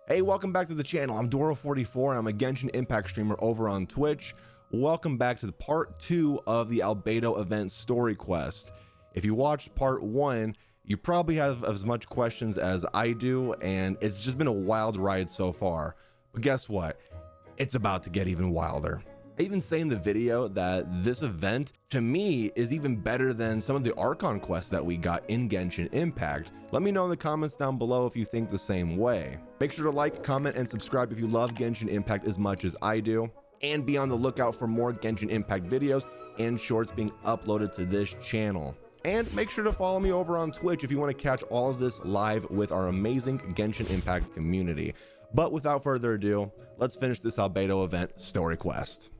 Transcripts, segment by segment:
Hey, welcome back to the channel. I'm Doro44 and I'm a Genshin Impact streamer over on Twitch. Welcome back to the part 2 of the Albedo event story quest. If you watched part 1, you probably have as much questions as I do, and it's just been a wild ride so far. But guess what? It's about to get even wilder. I even say in the video that this event, to me, is even better than some of the Archon quests that we got in Genshin Impact. Let me know in the comments down below if you think the same way. Make sure to like, comment, and subscribe if you love Genshin Impact as much as I do. And be on the lookout for more Genshin Impact videos and shorts being uploaded to this channel. And make sure to follow me over on Twitch if you want to catch all of this live with our amazing Genshin Impact community. But without further ado, let's finish this Albedo event story quest.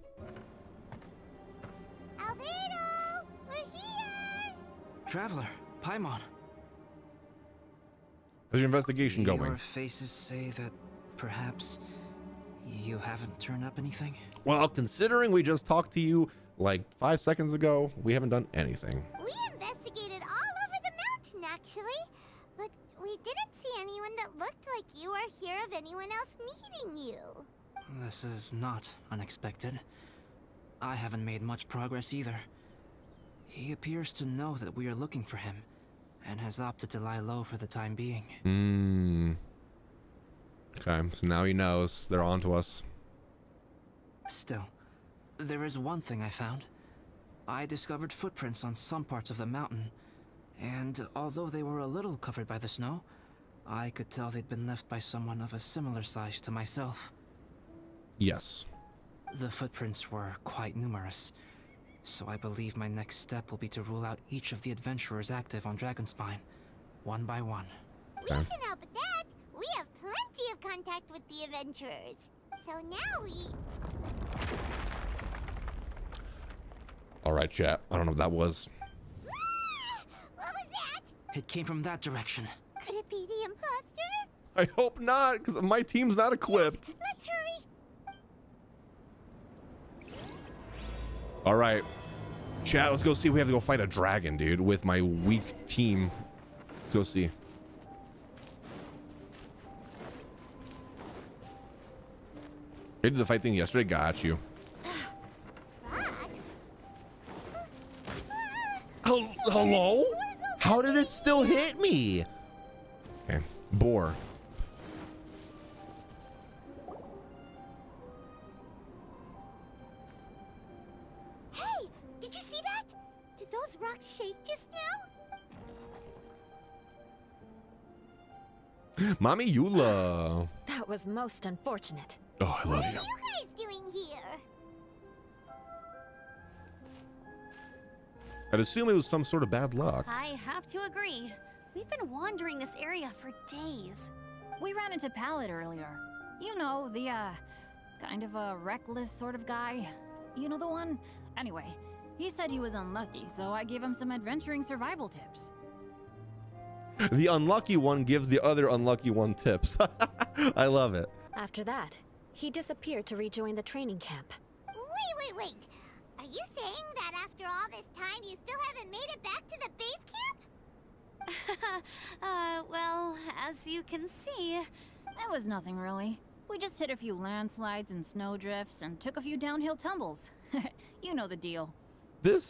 Albedo! We're here! Traveler, Paimon. How's your investigation going? Your faces say that perhaps you haven't turned up anything? Well, considering we just talked to you like 5 seconds ago, we haven't done anything. We investigated all over the mountain, actually. But we didn't see anyone that looked like you or hear of anyone else meeting you. This is not unexpected. I haven't made much progress either. He appears to know that we are looking for him, and has opted to lie low for the time being. Okay, so now he knows they're on to us. Still, there is one thing I found. I discovered footprints on some parts of the mountain, and although they were a little covered by the snow, I could tell they'd been left by someone of a similar size to myself. Yes. The footprints were quite numerous, so I believe my next step will be to rule out each of the adventurers active on Dragonspine, one by one. We can help with that. We have plenty of contact with the adventurers. So now we... Alright, chat. I don't know what that was. What was that? It came from that direction. Could it be the imposter? I hope not, because my team's not equipped. Yes, let's hurry. Alright. Chat, let's go see if we have to go fight a dragon, dude, with my weak team. Let's go see. I did the fight thing yesterday. Got you. Hello? How did it still hit me? Okay. Boar. Hey, did you see that? Did those rocks shake just now? Mommy Eula. That was most unfortunate. Oh, I love What are you. you guys doing here? I'd assume it was some sort of bad luck. I have to agree. We've been wandering this area for days. We ran into Pallet earlier. You know, the, kind of a reckless sort of guy. You know the one? Anyway, he said he was unlucky, so I gave him some adventuring survival tips. The unlucky one gives the other unlucky one tips. I love it. After that, he disappeared to rejoin the training camp. Wait. Are you saying that after all this time you still haven't made it back to the base camp? Well, as you can see, it was nothing really. We just hit a few landslides and snowdrifts and took a few downhill tumbles. You know the deal.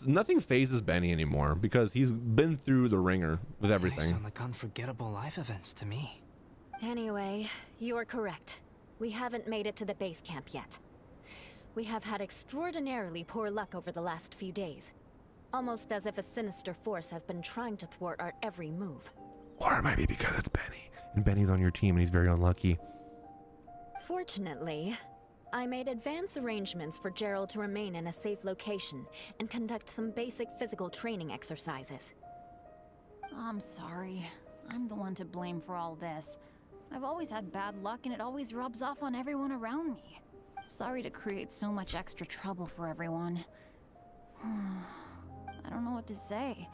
Nothing phases Benny anymore because he's been through the ringer with They everything. sound like unforgettable life events to me. Anyway, you are correct. We haven't made it to the base camp yet. We have had extraordinarily poor luck over the last few days. Almost as if a sinister force has been trying to thwart our every move. Or it might be because it's Benny. And Benny's on your team and he's very unlucky. Fortunately, I made advance arrangements for Gerald to remain in a safe location and conduct some basic physical training exercises. I'm sorry. I'm the one to blame for all this. I've always had bad luck and it always rubs off on everyone around me. Sorry to create so much extra trouble for everyone. I don't know what to say.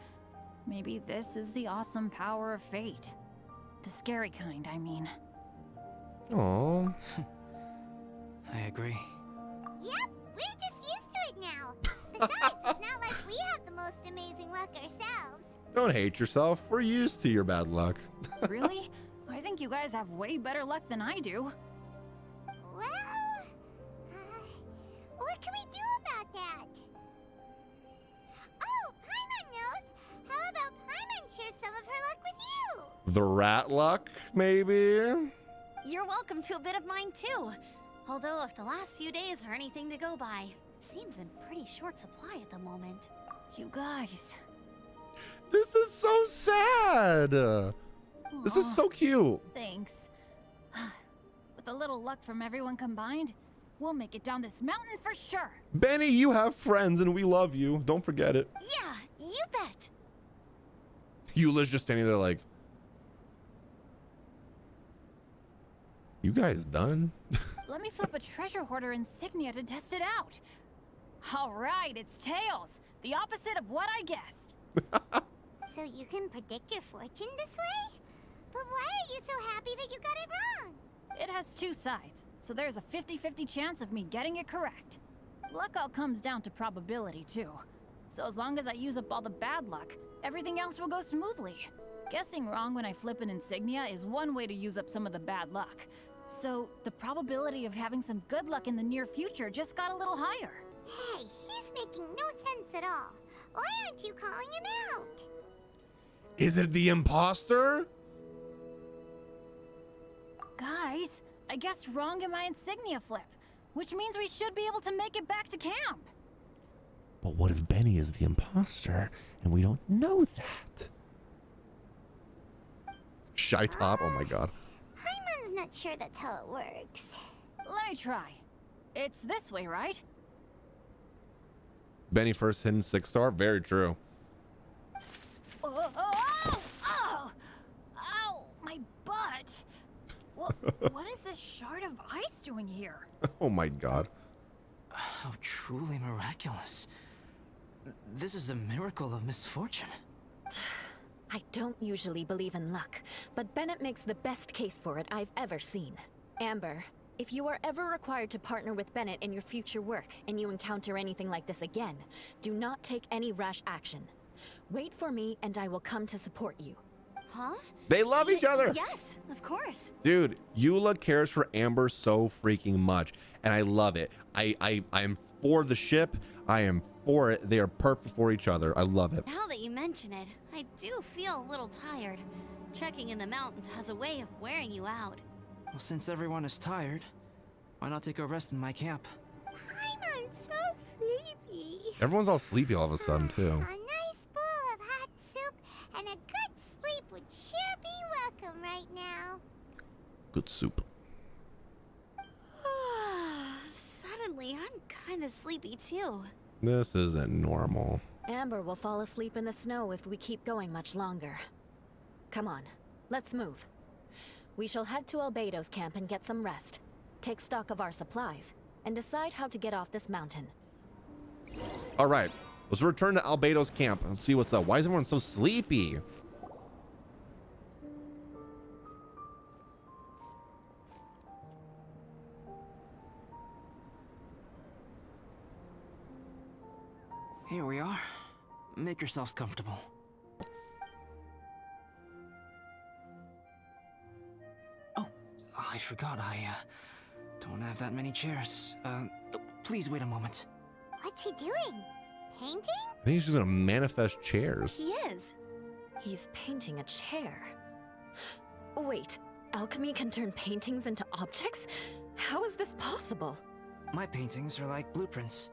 Maybe this is the awesome power of fate. The scary kind, I mean. Oh. I agree. Yep, we're just used to it now. Besides, it's not like we have the most amazing luck ourselves. Don't hate yourself. We're used to your bad luck. Really? I think think you guys have way better luck than I do. Well, what can we do about that? Oh, Paimon knows. How about Paimon share some of her luck with you? The rat luck, maybe? You're welcome to a bit of mine too. Although if the last few days are anything to go by, it seems in pretty short supply at the moment. You guys. This is so sad. This is Aw, so cute. Thanks. With a little luck from everyone combined, we'll make it down this mountain for sure. Benny, you have friends and we love you. Don't forget it. Yeah, you bet. Eula's just standing there like, you guys done? Let me flip a treasure hoarder insignia to test it out. All right, it's tails. The opposite of what I guessed. So you can predict your fortune this way? But why are you so happy that you got it wrong? It has two sides, so there's a 50-50 chance of me getting it correct. Luck all comes down to probability, too. So as long as I use up all the bad luck, everything else will go smoothly. Guessing wrong when I flip an insignia is one way to use up some of the bad luck. So the probability of having some good luck in the near future just got a little higher. Hey, he's making no sense at all. Why aren't you calling him out? Is it the imposter? Guys, I guessed wrong in my insignia flip, which means we should be able to make it back to camp. But what if Benny is the imposter and we don't know that? Shy top, oh my god. Paimon's not sure that's how it works. Let me try. It's this way, right? Benny first hidden 6-star, very true. Oh, oh, oh, oh! Ow, my butt! What is this shard of ice doing here? Oh my god. How truly miraculous. This is a miracle of misfortune. I don't usually believe in luck, but Bennett makes the best case for it I've ever seen. Amber, if you are ever required to partner with Bennett in your future work and you encounter anything like this again, do not take any rash action. Wait for me and I will come to support you. Huh? They love each other. Yes, of course. Dude, Eula cares for Amber so freaking much, and I love it. I am for the ship. I am for it. They are perfect for each other. I love it. Now that you mention it, I do feel a little tired. Trekking in the mountains has a way of wearing you out. Well, since everyone is tired, why not take a rest in my camp? Paimon's so sleepy. Everyone's all sleepy all of a sudden, too. A nice bowl of hot soup and a good sleep would sure be welcome right now. Good soup. Suddenly, I'm kind of sleepy too. This isn't normal. Amber will fall asleep in the snow if we keep going much longer. Come on, let's move. We shall head to Albedo's camp and get some rest, take stock of our supplies, and decide how to get off this mountain. All right, let's return to Albedo's camp and see what's up. Why is everyone so sleepy? Here we are. Make yourselves comfortable. Oh, I forgot I don't have that many chairs. Please wait a moment. What's he doing? Painting? I think he's just gonna manifest chairs. He is. He's painting a chair. Wait, alchemy can turn paintings into objects? How is this possible? My paintings are like blueprints.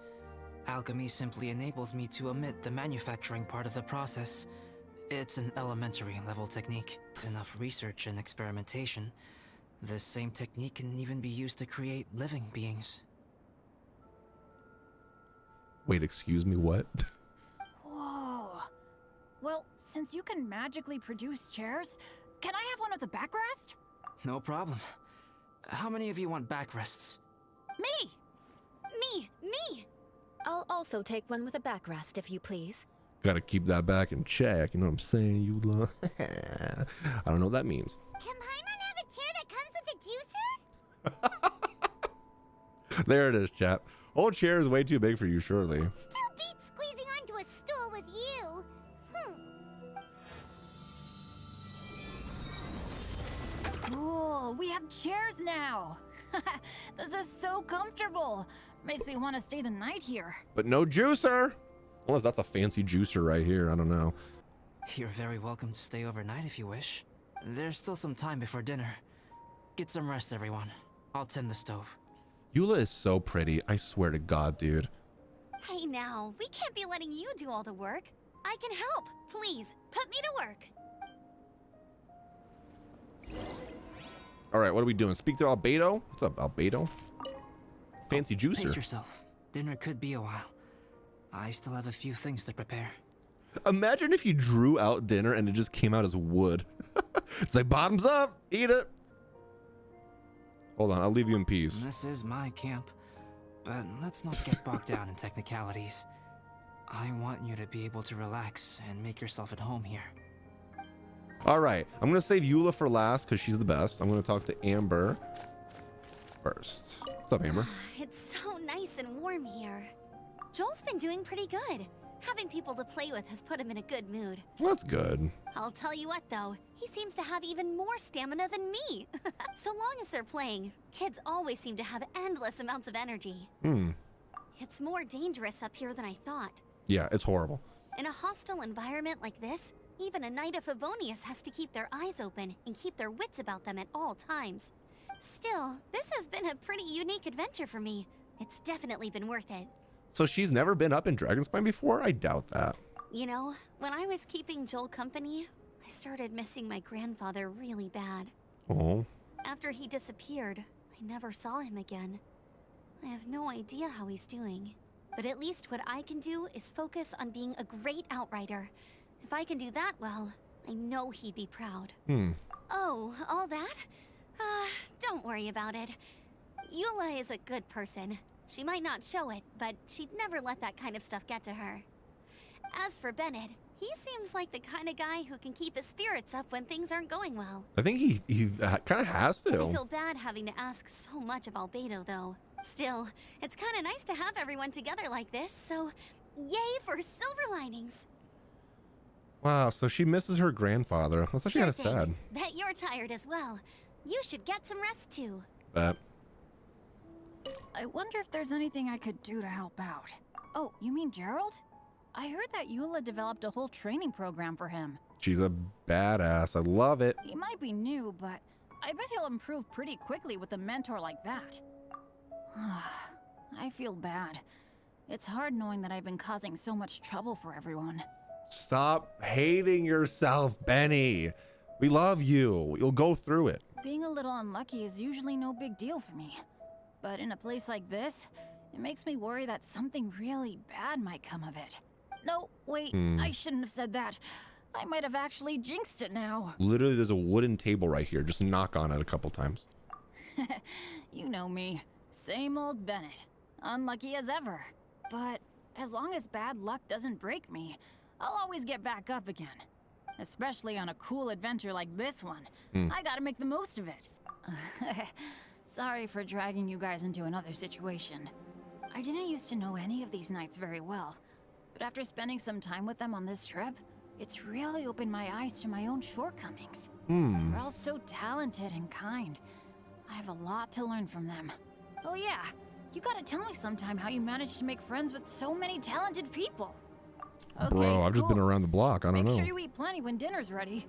Alchemy simply enables me to omit the manufacturing part of the process. It's an elementary level technique. With enough research and experimentation, this same technique can even be used to create living beings. Wait, excuse me, what? Whoa. Well, since you can magically produce chairs, can I have one with a backrest? No problem. How many of you want backrests? Me! Me! I'll also take one with a backrest, if you please. Gotta keep that back in check. You know what I'm saying, Eula? I don't know what that means. Can Paimon have a chair that comes with a juicer? There it is, chat. Old chair is way too big for you, surely. Still beats squeezing onto a stool with you. This is so comfortable. Makes me want to stay the night here. But no juicer. Unless that's a fancy juicer right here. I don't know. You're very welcome to stay overnight if you wish. There's still some time before dinner. Get some rest, everyone. I'll tend the stove. Eula is so pretty. I swear to God, dude. Hey now, we can't be letting you do all the work. I can help. Please, put me to work. All right, what are we doing? Speak to Albedo? What's up, Albedo? Fancy juicer. Pace yourself. Dinner could be a while. I still have a few things to prepare. Imagine if you drew out dinner and it just came out as wood. It's like, bottoms up, eat it. Hold on, I'll leave you in peace. This is my camp, but let's not get bogged down in technicalities. I want you to be able to relax and make yourself at home here. All right, I'm gonna save Eula for last because she's the best. I'm gonna talk to Amber first. What's up, Amber? It's so nice and warm here. Joel's been doing pretty good. Having people to play with has put him in a good mood. Well, that's good. I'll tell you what though, he seems to have even more stamina than me. So long as they're playing, kids always seem to have endless amounts of energy. It's more dangerous up here than I thought. Yeah, it's horrible. In a hostile environment like this, even a Knight of Favonius has to keep their eyes open and keep their wits about them at all times. Still, this has been a pretty unique adventure for me. It's definitely been worth it. So she's never been up in Dragonspine before? I doubt that. You know, when I was keeping Joel company, I started missing my grandfather really bad. Oh. After he disappeared, I never saw him again. I have no idea how he's doing. But at least what I can do is focus on being a great outrider. If I can do that well, I know he'd be proud. Oh, all that? Don't worry about it. Eula is a good person. She might not show it, but she'd never let that kind of stuff get to her. As for Bennett, he seems like the kind of guy who can keep his spirits up when things aren't going well. I think he kind of has to. I feel bad having to ask so much of Albedo, though. Still, it's kind of nice to have everyone together like this, so yay for silver linings. Wow, so she misses her grandfather. That's actually kind of sad. Bet you're tired as well. You should get some rest too. I wonder if there's anything I could do to help out. Oh, you mean Gerald? I heard that Eula developed a whole training program for him. She's a badass. I love it. He might be new, but I bet he'll improve pretty quickly with a mentor like that. I feel bad. It's hard knowing that I've been causing so much trouble for everyone. Stop hating yourself, Benny. We love you. You'll go through it. Being a little unlucky is usually no big deal for me. But in a place like this, it makes me worry that something really bad might come of it. No, wait, I shouldn't have said that. I might have actually jinxed it now. Literally, there's a wooden table right here. Just knock on it a couple times. You know me. Same old Bennett. Unlucky as ever. But as long as bad luck doesn't break me, I'll always get back up again. Especially on a cool adventure like this one. I gotta make the most of it. Sorry for dragging you guys into another situation. I didn't used to know any of these knights very well, but after spending some time with them on this trip, it's really opened my eyes to my own shortcomings. They're all so talented and kind. I have a lot to learn from them. Oh yeah, you gotta tell me sometime how you managed to make friends with so many talented people. Okay, Bro, I've just been around the block. I don't know. Make sure you eat plenty when dinner's ready.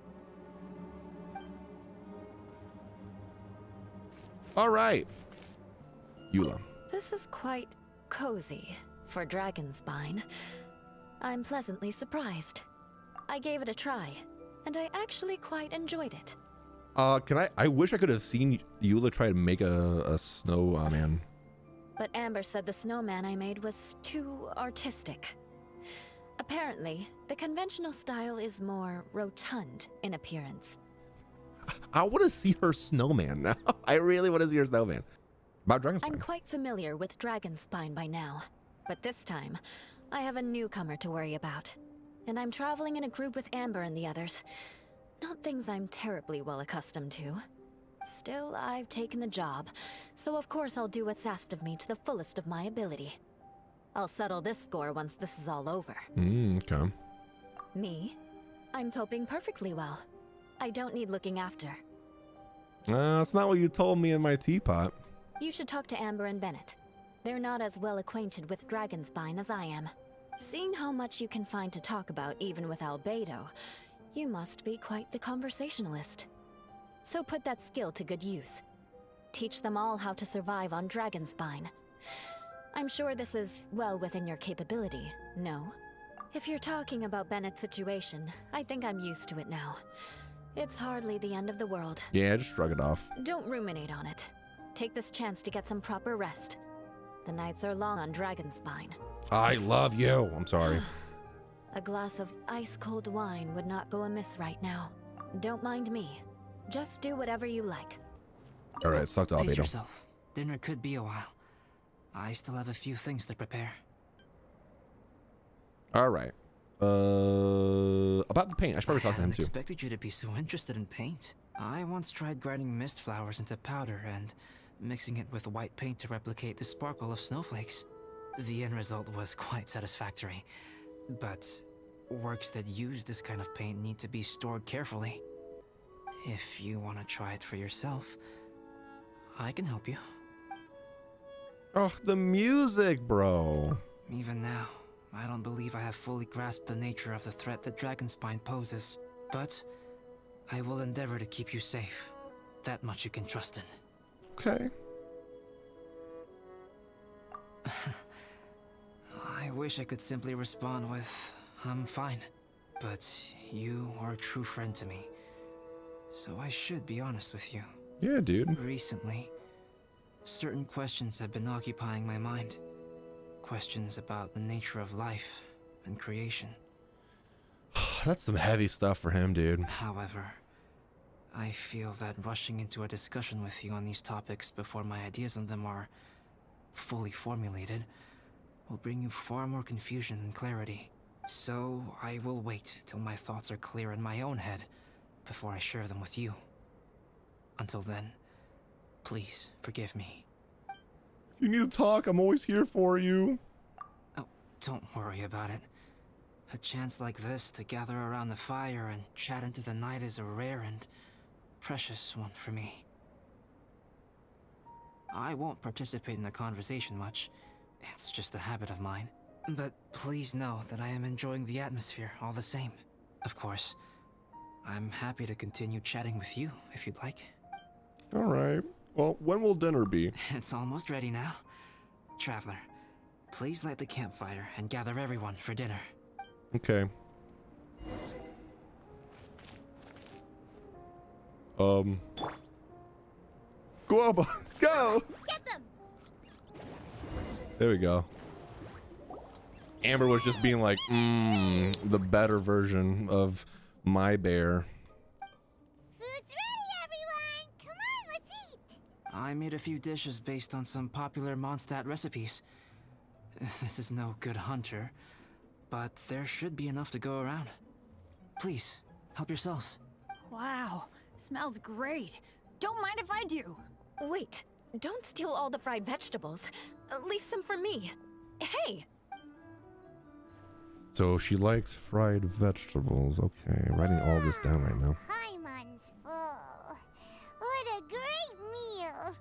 All right. Eula. This is quite cozy for Dragonspine. I'm pleasantly surprised. I gave it a try, and I actually quite enjoyed it. I wish I could have seen Eula try to make a snowman. But Amber said the snowman I made was too artistic. Apparently, the conventional style is more rotund in appearance. I want to see her snowman now. I really want to see her snowman. About Dragonspine. I'm quite familiar with Dragonspine by now, but this time, I have a newcomer to worry about. And I'm traveling in a group with Amber and the others. Not things I'm terribly well accustomed to. Still, I've taken the job, so of course I'll do what's asked of me to the fullest of my ability. I'll settle this score once this is all over. Okay. Me? I'm coping perfectly well. I don't need looking after. That's not what you told me in my teapot. You should talk to Amber and Bennett. They're not as well acquainted with Dragonspine as I am. Seeing how much you can find to talk about even with Albedo, you must be quite the conversationalist. So put that skill to good use. Teach them all how to survive on Dragonspine. I'm sure this is well within your capability, no? If you're talking about Bennett's situation, I think I'm used to it now. It's hardly the end of the world. Yeah, just shrug it off. Don't ruminate on it. Take this chance to get some proper rest. The nights are long on Dragonspine. I love you. I'm sorry. A glass of ice-cold wine would not go amiss right now. Don't mind me. Just do whatever you like. All right, suck to Pace Albedo. yourself. Dinner could be a while. I still have a few things to prepare. All right. About the paint, I should probably talk to him I too. expected you to be so interested in paint. I once tried grinding mist flowers into powder and mixing it with white paint to replicate the sparkle of snowflakes. The end result was quite satisfactory, but works that use this kind of paint need to be stored carefully. If you want to try it for yourself, I can help you. Oh, the music, bro. Even now, I don't believe I have fully grasped the nature of the threat that Dragonspine poses, but I will endeavor to keep you safe. That much you can trust in. Okay. I wish I could simply respond with, I'm fine. But you are a true friend to me. So I should be honest with you. Yeah, dude. Recently, certain questions have been occupying my mind. Questions about the nature of life and creation. That's some heavy stuff for him, dude. However, I feel that rushing into a discussion with you on these topics before my ideas on them are fully formulated will bring you far more confusion than clarity. So I will wait till my thoughts are clear in my own head before I share them with you. Until then, please forgive me. If you need to talk, I'm always here for you. Oh, don't worry about it. A chance like this to gather around the fire and chat into the night is a rare and precious one for me. I won't participate in the conversation much. It's just a habit of mine. But please know that I am enjoying the atmosphere all the same. Of course, I'm happy to continue chatting with you if you'd like. All right. Well, when will dinner be? It's almost ready now. Traveler, please light the campfire and gather everyone for dinner. Okay. Go up, go! Get them! There we go. Amber was just being like, the better version of my bear. Food's ready, everyone! Come on, let's eat! I made a few dishes based on some popular Mondstadt recipes. This is no good hunter, but there should be enough to go around. Please, help yourselves. Wow, smells great. Don't mind if I do. Wait, don't steal all the fried vegetables. Leave some for me. Hey! So she likes fried vegetables. Okay, writing all this down right now. Paimon's full. What a great meal!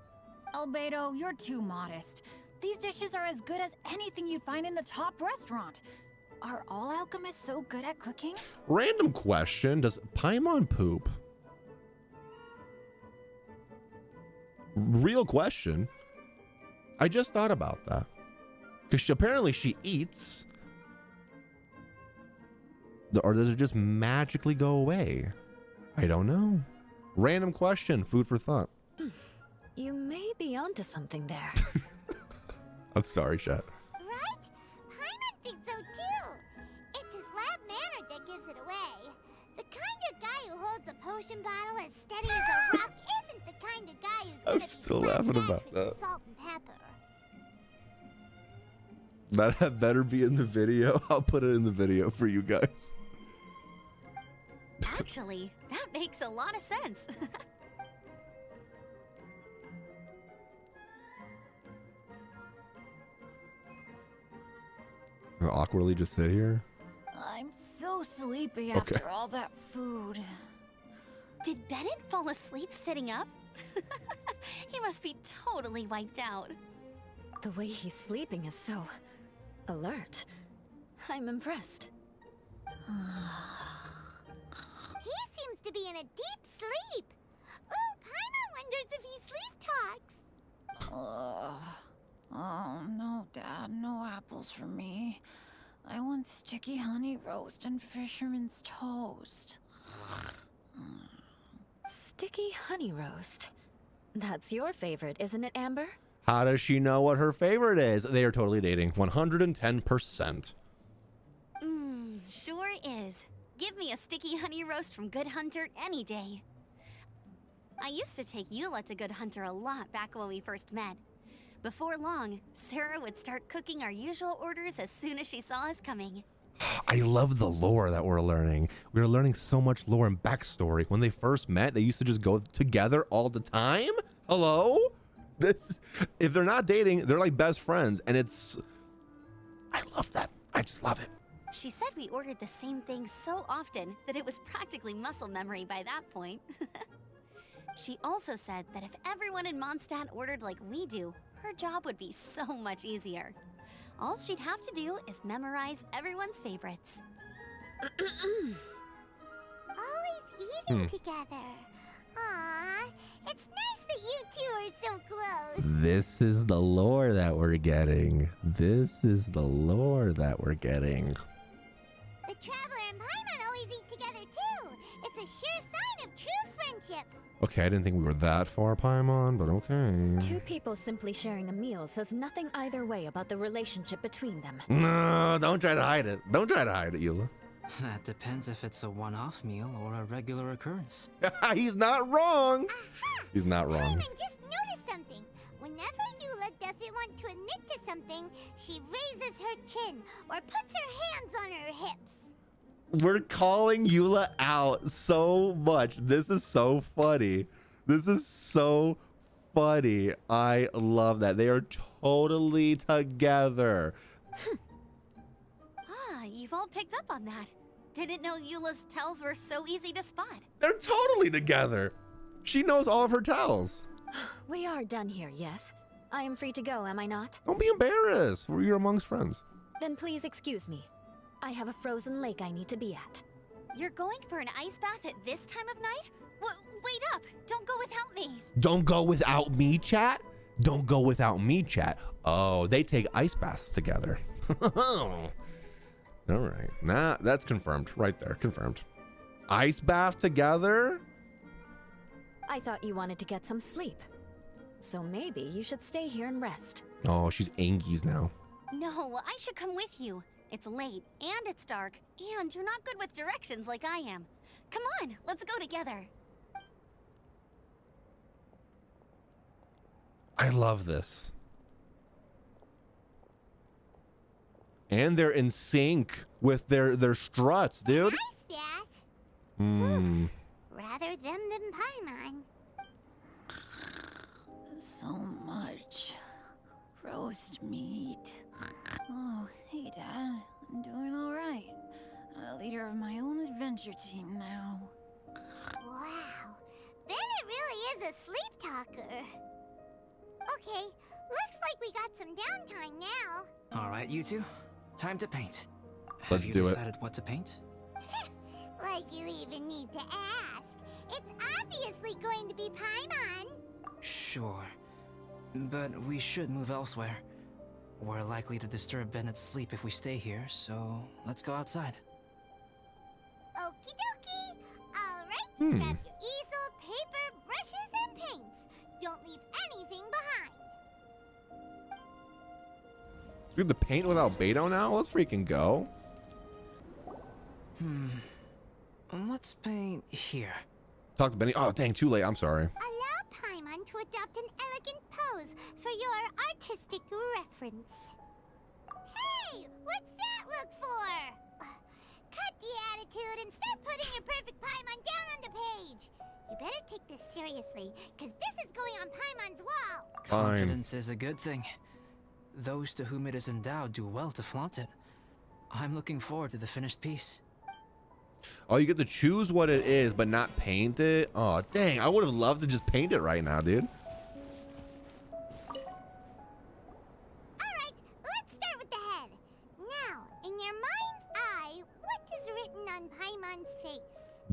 Albedo, you're too modest. These dishes are as good as anything you'd find in a top restaurant. Are all alchemists so good at cooking? Random question. Does Paimon poop? Real question. I just thought about that. Because apparently she eats. Or does it just magically go away? I don't know. Random question. Food for thought. You may be onto something there. I'm sorry, chat. Right? Paimon thinks so too. It's his lab manner that gives it away. The kind of guy who holds a potion bottle as steady as a rock isn't the kind of guy who's I'm gonna be still slapped laughing back about with that. salt and pepper. That better be in the video. I'll put it in the video for you guys. Actually, that makes a lot of sense. I'll awkwardly just sit here. I'm so sleepy Okay. after all that food. Did Bennett fall asleep sitting up? He must be totally wiped out. The way he's sleeping is so alert. I'm impressed. He seems to be in a deep sleep. Ooh, Paimon wonders if he sleep talks. Oh, no, Dad, no apples for me. I want sticky honey roast and fisherman's toast. Sticky honey roast. That's your favorite, isn't it, Amber? How does she know what her favorite is? They are totally dating. 110%. Sure is. Give me a sticky honey roast from Good Hunter any day. I used to take Eula to Good Hunter a lot back when we first met. Before long, Sarah would start cooking our usual orders as soon as she saw us coming. I love the lore that we're learning. We're learning so much lore and backstory. When they first met, they used to just go together all the time? Hello? If they're not dating, they're like best friends. And I love that. I just love it. She said we ordered the same thing so often that it was practically muscle memory by that point. She also said that if everyone in Mondstadt ordered like we do, her job would be so much easier. All she'd have to do is memorize everyone's favorites. Always eating together. Aww, it's nice that you two are so close. This is the lore that we're getting. This is the lore that we're getting. The Traveler and Paimon always eat together too. It's a sure sign of true friendship. Okay, I didn't think we were that far, Paimon, but okay. Two people simply sharing a meal says nothing either way about the relationship between them. No, don't try to hide it. Don't try to hide it, Eula. That depends if it's a one-off meal or a regular occurrence. He's not wrong. Aha! He's not wrong. Paimon just noticed something. Whenever Eula doesn't want to admit to something, she raises her chin or puts her hands on her hips. We're calling Eula out so much. This is so funny. This is so funny. I love that. They are totally together. You've all picked up on that. Didn't know Eula's tells were so easy to spot. They're totally together. She knows all of her tells. We are done here, yes? I am free to go, am I not? Don't be embarrassed. We're amongst friends. Then please excuse me. I have a frozen lake I need to be at. You're going for an ice bath at this time of night? Wait up! Don't go without me! Don't go without me, chat? Don't go without me, chat. Oh, they take ice baths together. All right. Nah, that's confirmed right there. Confirmed. Ice bath together? I thought you wanted to get some sleep. So maybe you should stay here and rest. Oh, she's Angies now. No, I should come with you. It's late, and it's dark, and you're not good with directions like I am. Come on, let's go together. I love this. And they're in sync with their struts, dude. Ice bath? Rather them than Paimon. So much roast meat. Oh, hey, Dad. I'm doing all right. I'm the leader of my own adventure team now. Wow, Bennett really is a sleep talker. Okay, looks like we got some downtime now. All right, you two. Time to paint. Let's Have do you it. decided what to paint? Like you even need to ask. It's obviously going to be Paimon. Sure. But we should move elsewhere. We're likely to disturb Bennett's sleep if we stay here, so let's go outside. Okie dokie. All right, grab your easel, paper, brushes, and paints. Don't leave anything behind. We have to paint with Albedo now? Let's freaking go. Let's paint here. Talk to Benny. Oh, dang, too late. I'm sorry. Allow Paimon to adopt an elegant pose for your artistic reference. Hey, what's that look for? Cut the attitude and start putting your perfect Paimon down on the page. You better take this seriously, because this is going on Paimon's wall. Fine. Confidence is a good thing. Those to whom it is endowed do well to flaunt it. I'm looking forward to the finished piece. Oh, you get to choose what it is, but not paint it? Oh, dang. I would have loved to just paint it right now, dude.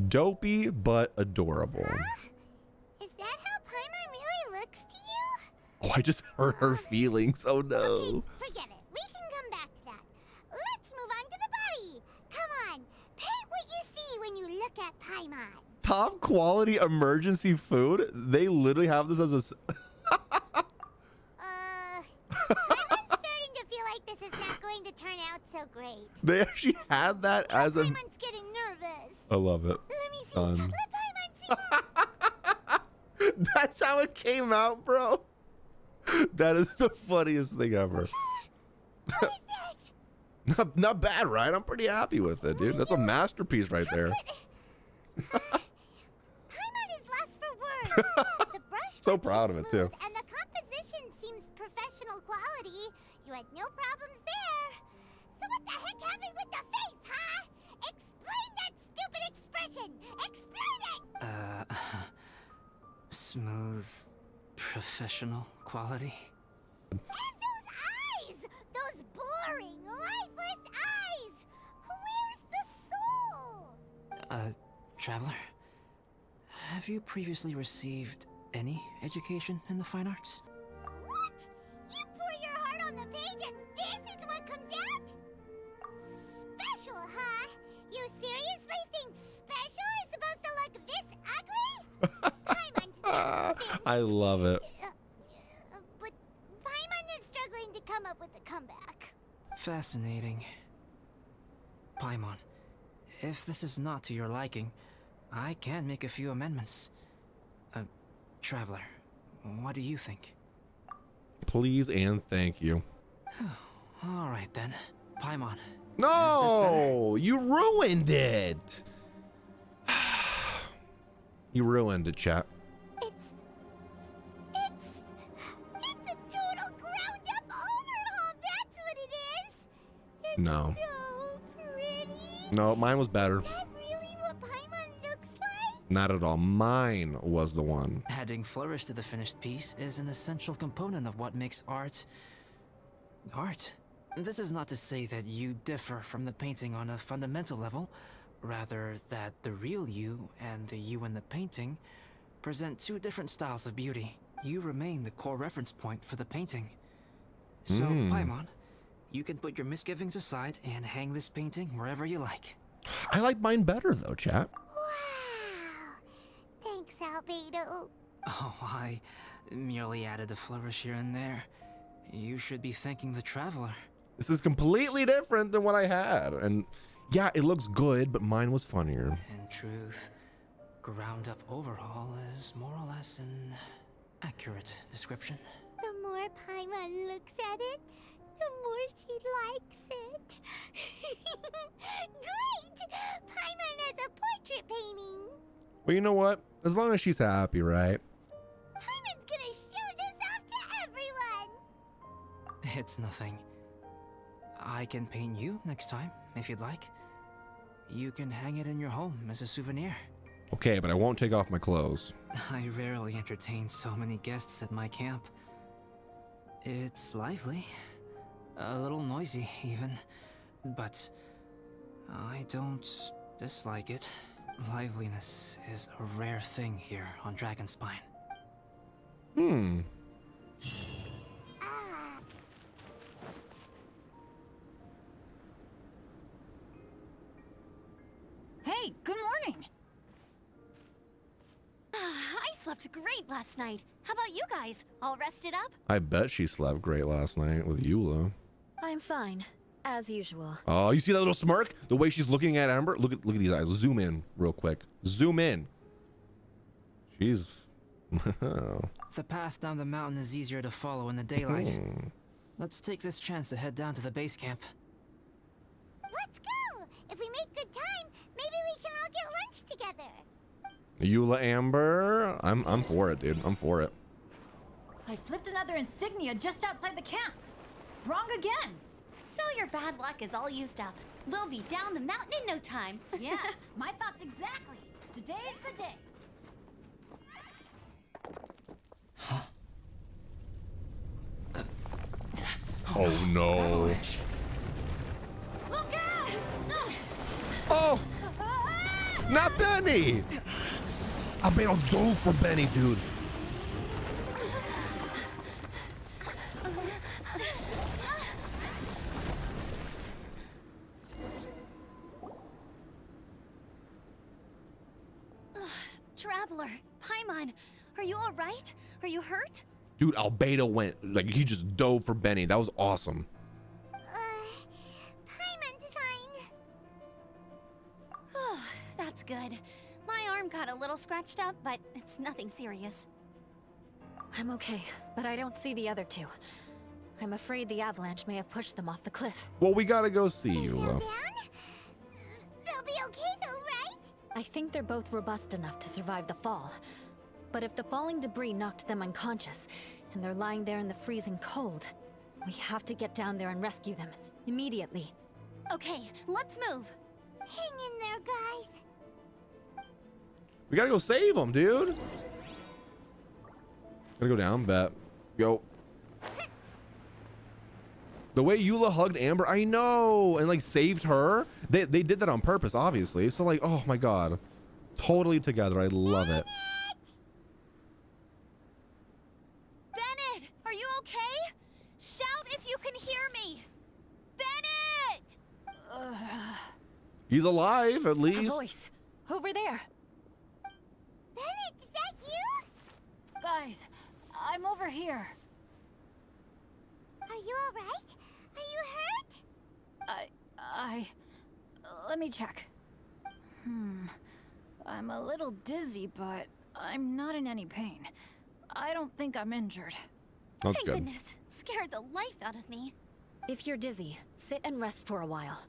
Dopey but adorable. Is that how Paimon really looks to you? Oh, I just hurt her feelings. Oh no. Okay, forget it. We can come back to that. Let's move on to the body. Come on, paint what you see when you look at Paimon. Top quality emergency food. They literally have this as a. Paimon's starting to feel like this is not going to turn out so great. They actually had that as a. Paimon's getting nervous. I love it. Let me see. Done. Let Paimon see. That's how it came out, bro. That is the funniest thing ever. What is that? Not bad, right? I'm pretty happy with it, dude. That's a masterpiece right there. Paimon is lost for words. The brush So proud of it, too. And the composition seems professional quality. You had no problems there. So what the heck happened with the face, huh? Explain that stupid expression. Explain it. Smooth, professional quality. And those eyes! Those boring, lifeless eyes! Where's the soul? Traveler, have you previously received any education in the fine arts? What? You pour your heart on the page and this is what comes out? Special, huh? You seriously think special is supposed to look this ugly? Paimon's never finished. I love it. But Paimon is struggling to come up with a comeback. Fascinating. Paimon, if this is not to your liking, I can make a few amendments. Traveler, what do you think? Please and thank you. All right then. Paimon. No, you ruined it. You ruined it, chat. It's a total ground up overhaul. That's what it is. It's No. so pretty. No, mine was better. Is that really what Paimon looks like? Not at all. Mine was the one. Adding flourish to the finished piece is an essential component of what makes art. Art. This is not to say that you differ from the painting on a fundamental level, rather that the real you and the you in the painting present two different styles of beauty. You remain the core reference point for the painting. So, Paimon, you can put your misgivings aside and hang this painting wherever you like. I like mine better though, chat. Wow. Thanks, Albedo. Oh, I merely added a flourish here and there. You should be thanking the traveler. This is completely different than what I had. And yeah, it looks good, but mine was funnier. In truth, ground up overhaul is more or less an accurate description. The more Paimon looks at it, the more she likes it. Great! Paimon has a portrait painting. Well, you know what? As long as she's happy, right? Paimon's gonna show this off to everyone. It's nothing. I can paint you next time, if you'd like. You can hang it in your home as a souvenir. Okay, but I won't take off my clothes. I rarely entertain so many guests at my camp. It's lively. A little noisy, even. But I don't dislike it. Liveliness is a rare thing here on Dragonspine. Hey, good morning! I slept great last night. How about you guys? All rested up? I bet she slept great last night with Eula. I'm fine, as usual. Oh, you see that little smirk? The way she's looking at Amber? Look at these eyes. Zoom in real quick. Zoom in. She's... The path down the mountain is easier to follow in the daylight. Let's take this chance to head down to the base camp. Let's go! If we make good time, maybe we can all get lunch together. Eula, Amber. I'm for it, dude. I'm for it. I flipped another insignia just outside the camp. Wrong again. So your bad luck is all used up. We'll be down the mountain in no time. Yeah, my thoughts exactly. Today's the day. Oh no. Look out! Oh! Not Benny. Albedo dove for Benny, dude. Traveler, Paimon, are you all right? Are you hurt? Dude, Albedo went, like, he just dove for Benny. That was awesome. Paimon's fine. Oh, that's good. My arm got a little scratched up, but it's nothing serious. I'm okay, but I don't see the other two. I'm afraid the Avalanche may have pushed them off the cliff. Well, we gotta go see you, Fell though. down? They'll be okay though, right? I think they're both robust enough to survive the fall. But if the falling debris knocked them unconscious, and they're lying there in the freezing cold, we have to get down there and rescue them, immediately. Okay, let's move. Hang in there, guys. We gotta go save them, dude. Gotta go down, bet. Go. The way Eula hugged Amber, I know, and like saved her. They did that on purpose, obviously. So like, oh my god, totally together. I love it. Bennett, are you okay? Shout if you can hear me. Bennett! He's alive, at A least. voice! Over there! Bennett, is that you? Guys, I'm over here. Are you all right? Are you hurt? Let me check. I'm a little dizzy, but I'm not in any pain. I don't think I'm injured. That's Thank good. goodness. Scared the life out of me. If you're dizzy, sit and rest for a while.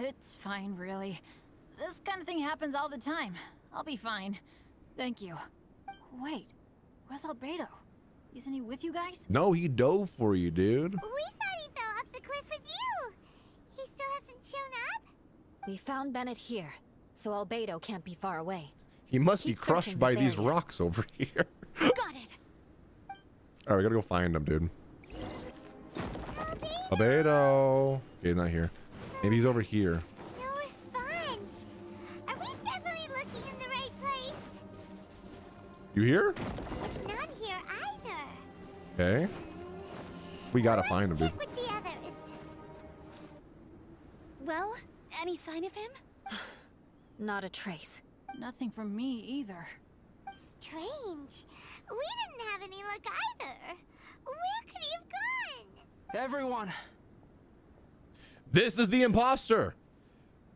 It's fine, really. This kind of thing happens all the time. I'll be fine. Thank you. Wait, where's Albedo? Isn't he with you guys? No, he dove for you, dude. We thought he fell off the cliff with you. He still hasn't shown up? We found Bennett here, so Albedo can't be far away. He must be Keep crushed searching by this these area. rocks over here. Got it. All right, we gotta go find him, dude. Albedo. Okay, not here. Maybe he's over here. No response. Are we definitely looking in the right place? You here? It's not here either. Okay. We gotta find him, dude. Check with the others. Well, any sign of him? Not a trace. Nothing from me either. Strange. We didn't have any luck either. Where could he have gone? Everyone! This is the imposter.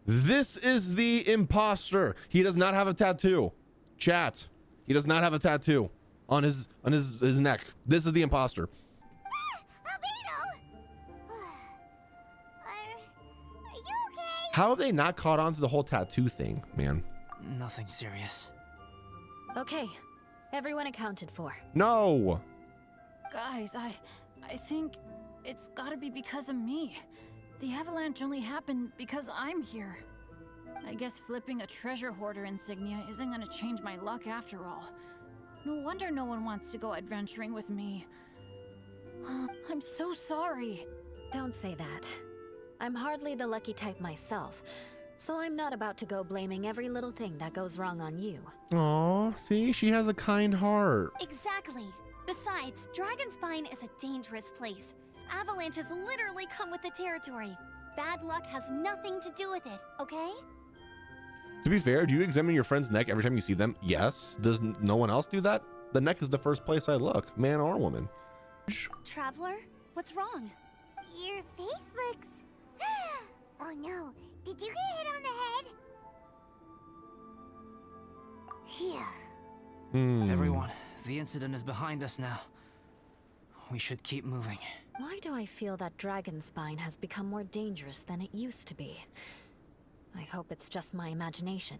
This is the imposter. He does not have a tattoo. Chat. He does not have a tattoo on his neck. This is the imposter. Albedo! Are you okay? How have they not caught on to the whole tattoo thing, man? Nothing serious. Okay, everyone accounted for. No. Guys, I think it's gotta be because of me. The avalanche only happened because I'm here. I guess flipping a treasure hoarder insignia isn't gonna change my luck after all. No wonder no one wants to go adventuring with me. I'm so sorry. Don't say that. I'm hardly the lucky type myself, so I'm not about to go blaming every little thing that goes wrong on you. Aw, see, she has a kind heart. Exactly. Besides, Dragonspine is a dangerous place. Avalanches literally come with the territory. Bad luck has nothing to do with it, okay? To be fair, do you examine your friend's neck every time you see them? Yes. Does no one else do that? The neck is the first place I look, man or woman. Traveler, what's wrong? Your face looks... Oh no, did you get hit on the head? Here. Everyone, the incident is behind us now. We should keep moving. Why do I feel that Dragonspine has become more dangerous than it used to be? I hope it's just my imagination.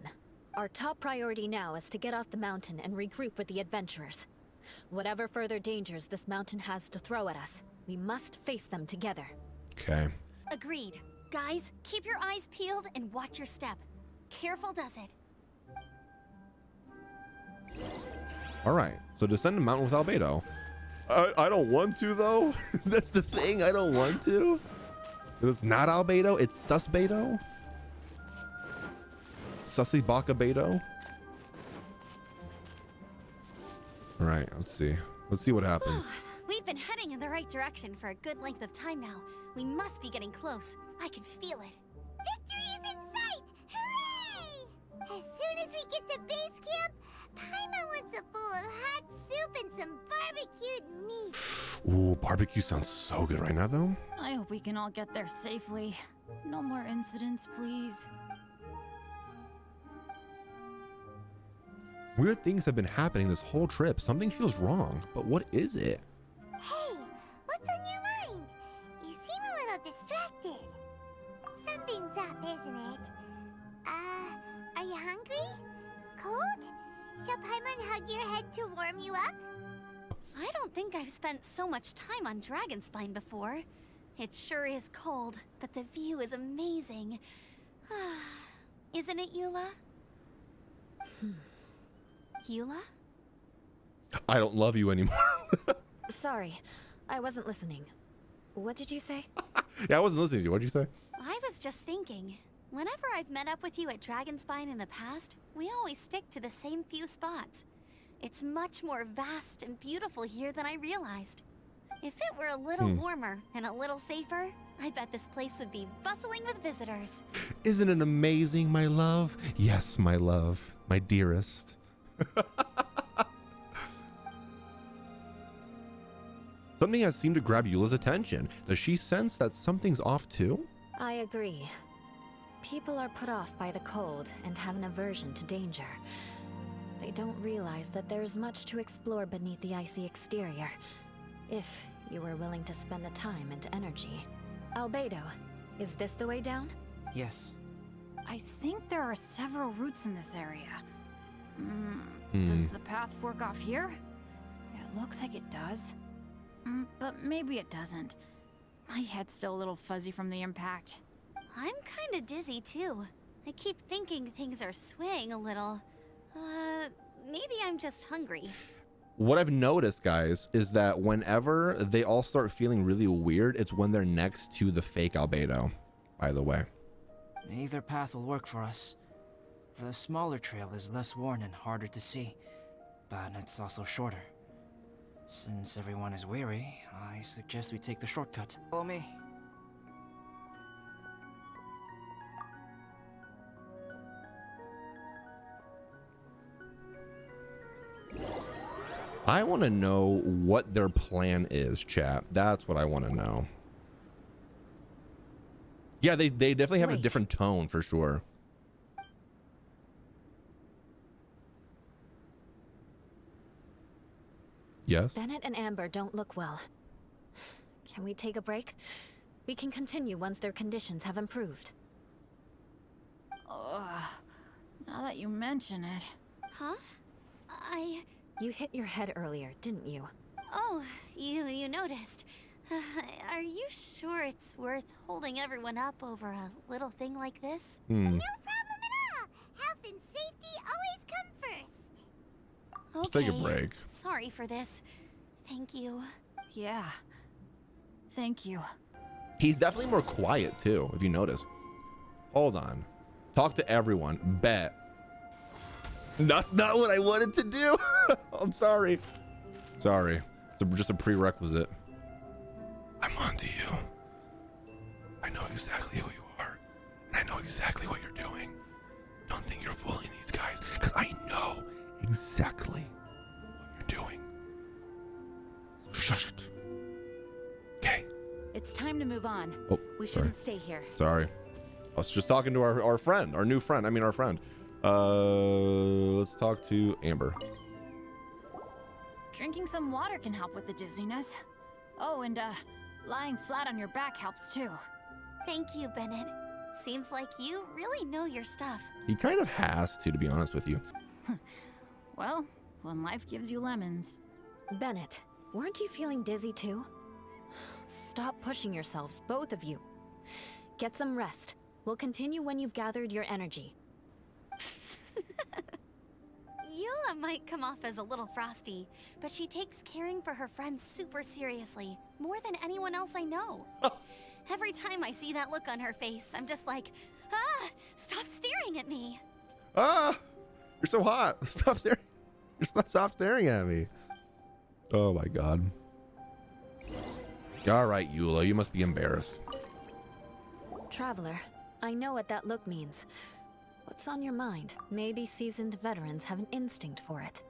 Our top priority now is to get off the mountain and regroup with the adventurers. Whatever further dangers this mountain has to throw at us, we must face them together. Okay. Agreed. Guys, keep your eyes peeled and watch your step. Careful does it. All right. So descend the mountain with Albedo. I don't want to though. That's the thing. I don't want to. It's not Albedo. It's Susbedo. Sussy Baka Beto. All right, let's see. Let's see what happens. We've been heading in the right direction for a good length of time now. We must be getting close. I can feel it. Victory is in sight! Hooray! As soon as we get to base camp, Paimon wants a bowl of hot soup and some barbecued meat. Ooh, barbecue sounds so good right now, though. I hope we can all get there safely. No more incidents, please. Weird things have been happening this whole trip. Something feels wrong, but what is it? Hey, what's on your mind? You seem a little distracted. Something's up, isn't it? Are you hungry? Cold? Shall Paimon hug your head to warm you up? I don't think I've spent so much time on Dragonspine before. It sure is cold, but the view is amazing. Isn't it, Eula? Eula? I don't love you anymore. Sorry, I wasn't listening. What did you say? Yeah, I wasn't listening to you. What'd you say? I was just thinking. Whenever I've met up with you at Dragonspine in the past, we always stick to the same few spots. It's much more vast and beautiful here than I realized. If it were a little warmer and a little safer, I bet this place would be bustling with visitors. Isn't it amazing, my love? Yes, my love, my dearest. Something has seemed to grab Eula's attention. Does she sense that something's off too? I agree. People are put off by the cold and have an aversion to danger. They don't realize that there's much to explore beneath the icy exterior, if you were willing to spend the time and energy. Albedo, is this the way down? Yes. I think there are several routes in this area. Does the path fork off here? It looks like it does. But maybe it doesn't. My head's still a little fuzzy from the impact. I'm kinda dizzy too. I keep thinking things are swaying a little. Maybe I'm just hungry. What I've noticed, guys, is that whenever they all start feeling really weird, it's when they're next to the fake Albedo, by the way. Either path will work for us. The smaller trail is less worn and harder to see, but it's also shorter. Since everyone is weary, I suggest we take the shortcut. Follow me. I want to know what their plan is, chat. That's what I want to know. Yeah, they definitely have a different tone for sure. Yes? Bennett and Amber don't look well. Can we take a break? We can continue once their conditions have improved. Now that you mention it. Huh? You hit your head earlier, didn't you? Oh, you noticed. Are you sure it's worth holding everyone up over a little thing like this? No problem at all. Health and safety always come first. Let's take a break. Sorry for this. Thank you. Yeah. Thank you. He's definitely more quiet too, if you notice. Hold on. Talk to everyone. Bet. That's not what I wanted to do. I'm sorry. Sorry. It's just a prerequisite. I'm on to you. I know exactly who you are. And I know exactly what you're doing. Don't think you're fooling these guys, because I know exactly what you're doing. So shush it. Okay. It's time to move on. Oh, we shouldn't stay here. Sorry. I was just talking to our friend, our new friend. I mean, our friend. Let's talk to Amber. Drinking some water can help with the dizziness. Oh, and lying flat on your back helps too. Thank you, Bennett. Seems like you really know your stuff. He kind of has to be honest with you. Well, when life gives you lemons. Bennett, weren't you feeling dizzy too? Stop pushing yourselves, both of you. Get some rest. We'll continue when you've gathered your energy. Eula might come off as a little frosty, but she takes caring for her friends super seriously, more than anyone else I know. Every time I see that look on her face, I'm just like, stop staring at me. Ah, you're so hot. Stop staring. Stop staring at me. Oh my God. All right, Eula, you must be embarrassed. Traveler, I know what that look means. What's on your mind? Maybe seasoned veterans have an instinct for it.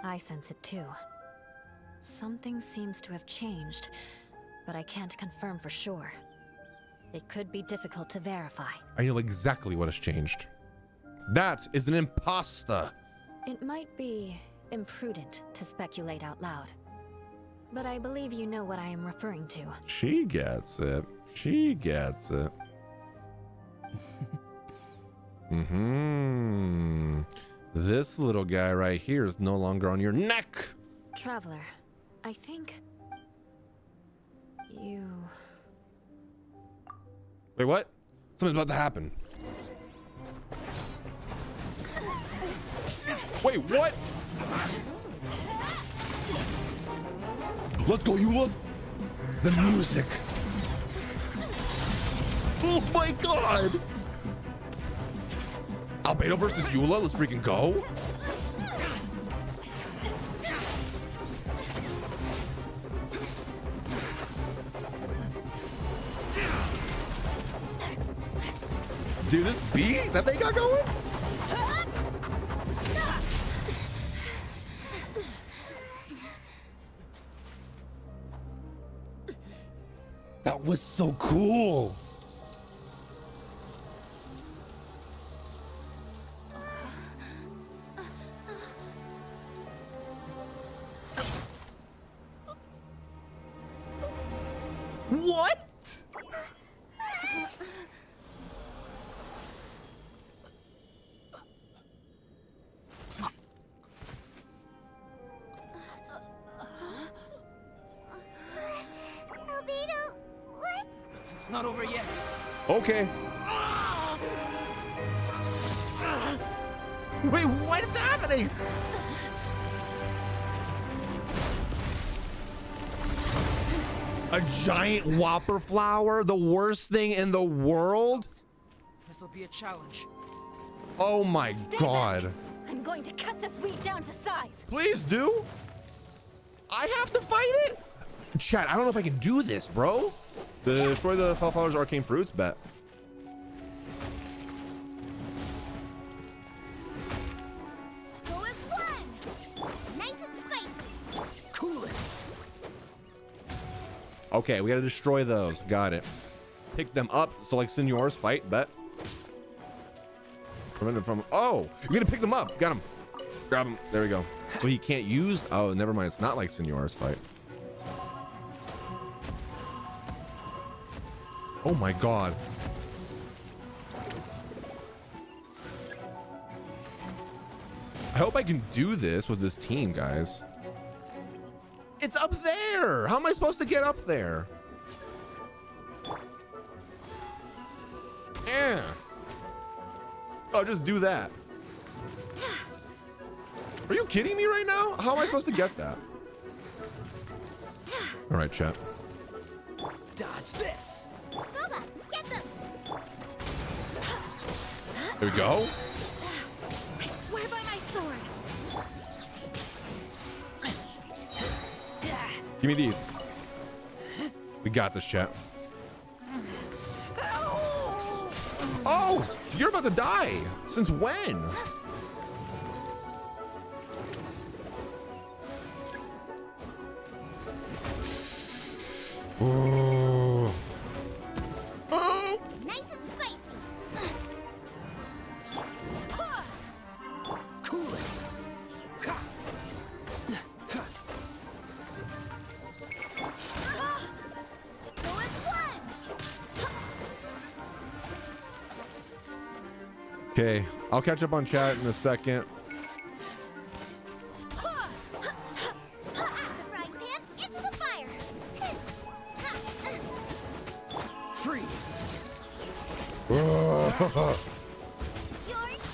I sense it too. Something seems to have changed, but I can't confirm for sure. It could be difficult to verify. I know exactly what has changed. That is an imposter. It might be imprudent to speculate out loud, but I believe you know what I am referring to. She gets it. She gets it. This little guy right here is no longer on your neck. Traveler, I think you... Wait, what? Something's about to happen. Wait, what? Let's go, Eula. The music. Oh my God. Albedo versus Eula. Let's freaking go. Dude, this beat that they got going? That was so cool. What? Albedo, what? It's not over yet. Okay. Wait, what is happening? A giant Whopperflower, the worst thing in the world? This'll be a challenge. Oh my Stay God. back. I'm going to cut this weed down to size. Please do. I have to fight it? Chat, I don't know if I can do this, bro. Destroy the Whopperflower's arcane fruits, bet. Go as one. Nice and spicy. Cool it. Okay, we gotta destroy those. Got it. Pick them up. So like Senor's fight, bet. Prevent him from. Oh, we gotta pick them up. Got him. Grab him. There we go. So he can't use. Oh, never mind. It's not like Senor's fight. Oh my God. I hope I can do this with this team, guys. It's up there. How am I supposed to get up there? Yeah. Oh, just do that. Are you kidding me right now? How am I supposed to get that? All right, chat. Dodge this. Gooba, get them. There we go. I swear by my sword. Give me these. We got this, chat. Oh, you're about to die. Since when? Oh. Oh. Nice and spicy. Cool it. Go as one. Okay, I'll catch up on chat in a second. The frying pan into the fire. Freeze. You're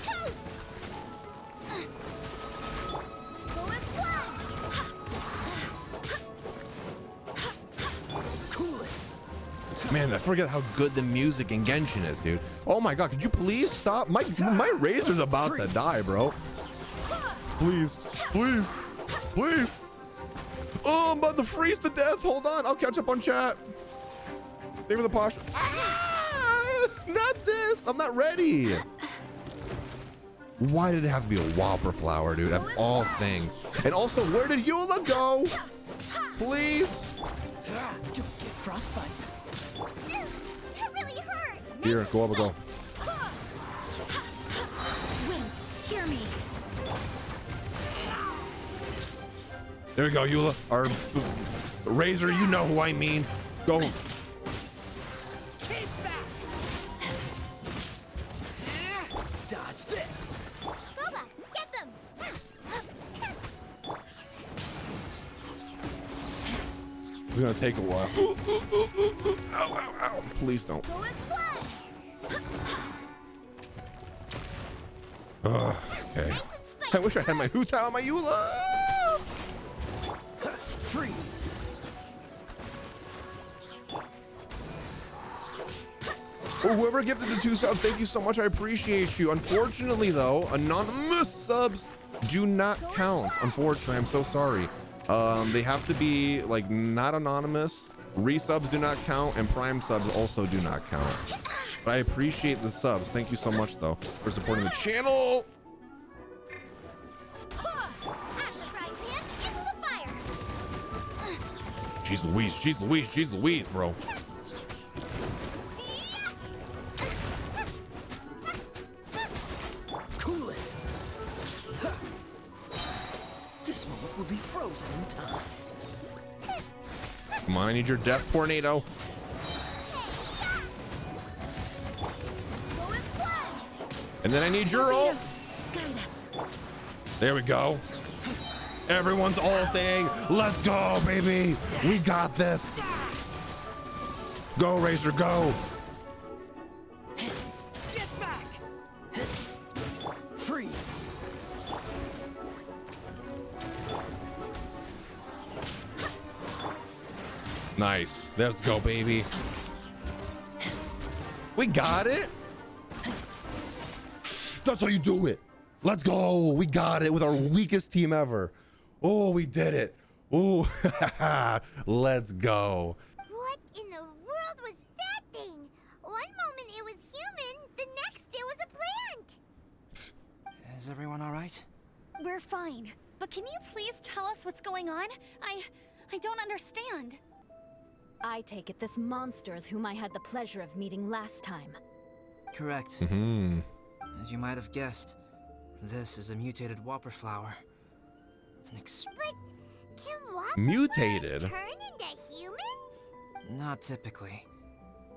toast. Go as one. Cool it. Man, I forget how good the music in Genshin is, dude. Oh my god, could you please stop? My razor's about to die, bro. Please, please, please. Oh, I'm about to freeze to death. Hold on, I'll catch up on chat. Stay with the posture. Ah, not this. I'm not ready. Why did it have to be a Whopperflower, dude? Of all things. And also, where did Eula go? Please. Don't get frostbite. That really hurt. Here, go over, go. Wind, hear me. There we go, Eula. Our razor, you know who I mean. Go. Keep back. Dodge this. Go back. Get them. It's gonna take a while. Ow, ow, ow. Please don't. Go as one. Okay. Nice and spicy. I wish I had my Huta on my Eula. Freeze. Oh, whoever gifted the 2 subs, thank you so much. I appreciate you. Unfortunately, though, anonymous subs do not count. Unfortunately, I'm so sorry. They have to be like not anonymous. Resubs do not count, and Prime subs also do not count. But I appreciate the subs. Thank you so much, though, for supporting the channel. Jeez Louise, jeez Louise, jeez Louise, bro. Cool it. This moment will be frozen in time. Come on, I need your death tornado. And then I need your ult. Guide us. There we go. Everyone's ulting. Let's go, baby. We got this. Go, Razor, go. Get back. Freeze. Nice. Let's go, baby. We got it. That's how you do it. Let's go. We got it with our weakest team ever. Oh, we did it. Oh, let's go. What in the world was that thing? One moment it was human, the next it was a plant. Is everyone all right? We're fine. But can you please tell us what's going on? I don't understand. I take it this monster is whom I had the pleasure of meeting last time. Correct. Mm-hmm. As you might have guessed, this is a mutated Whopperflower. But can Whopperflowers Mutated? turn into humans? Not typically,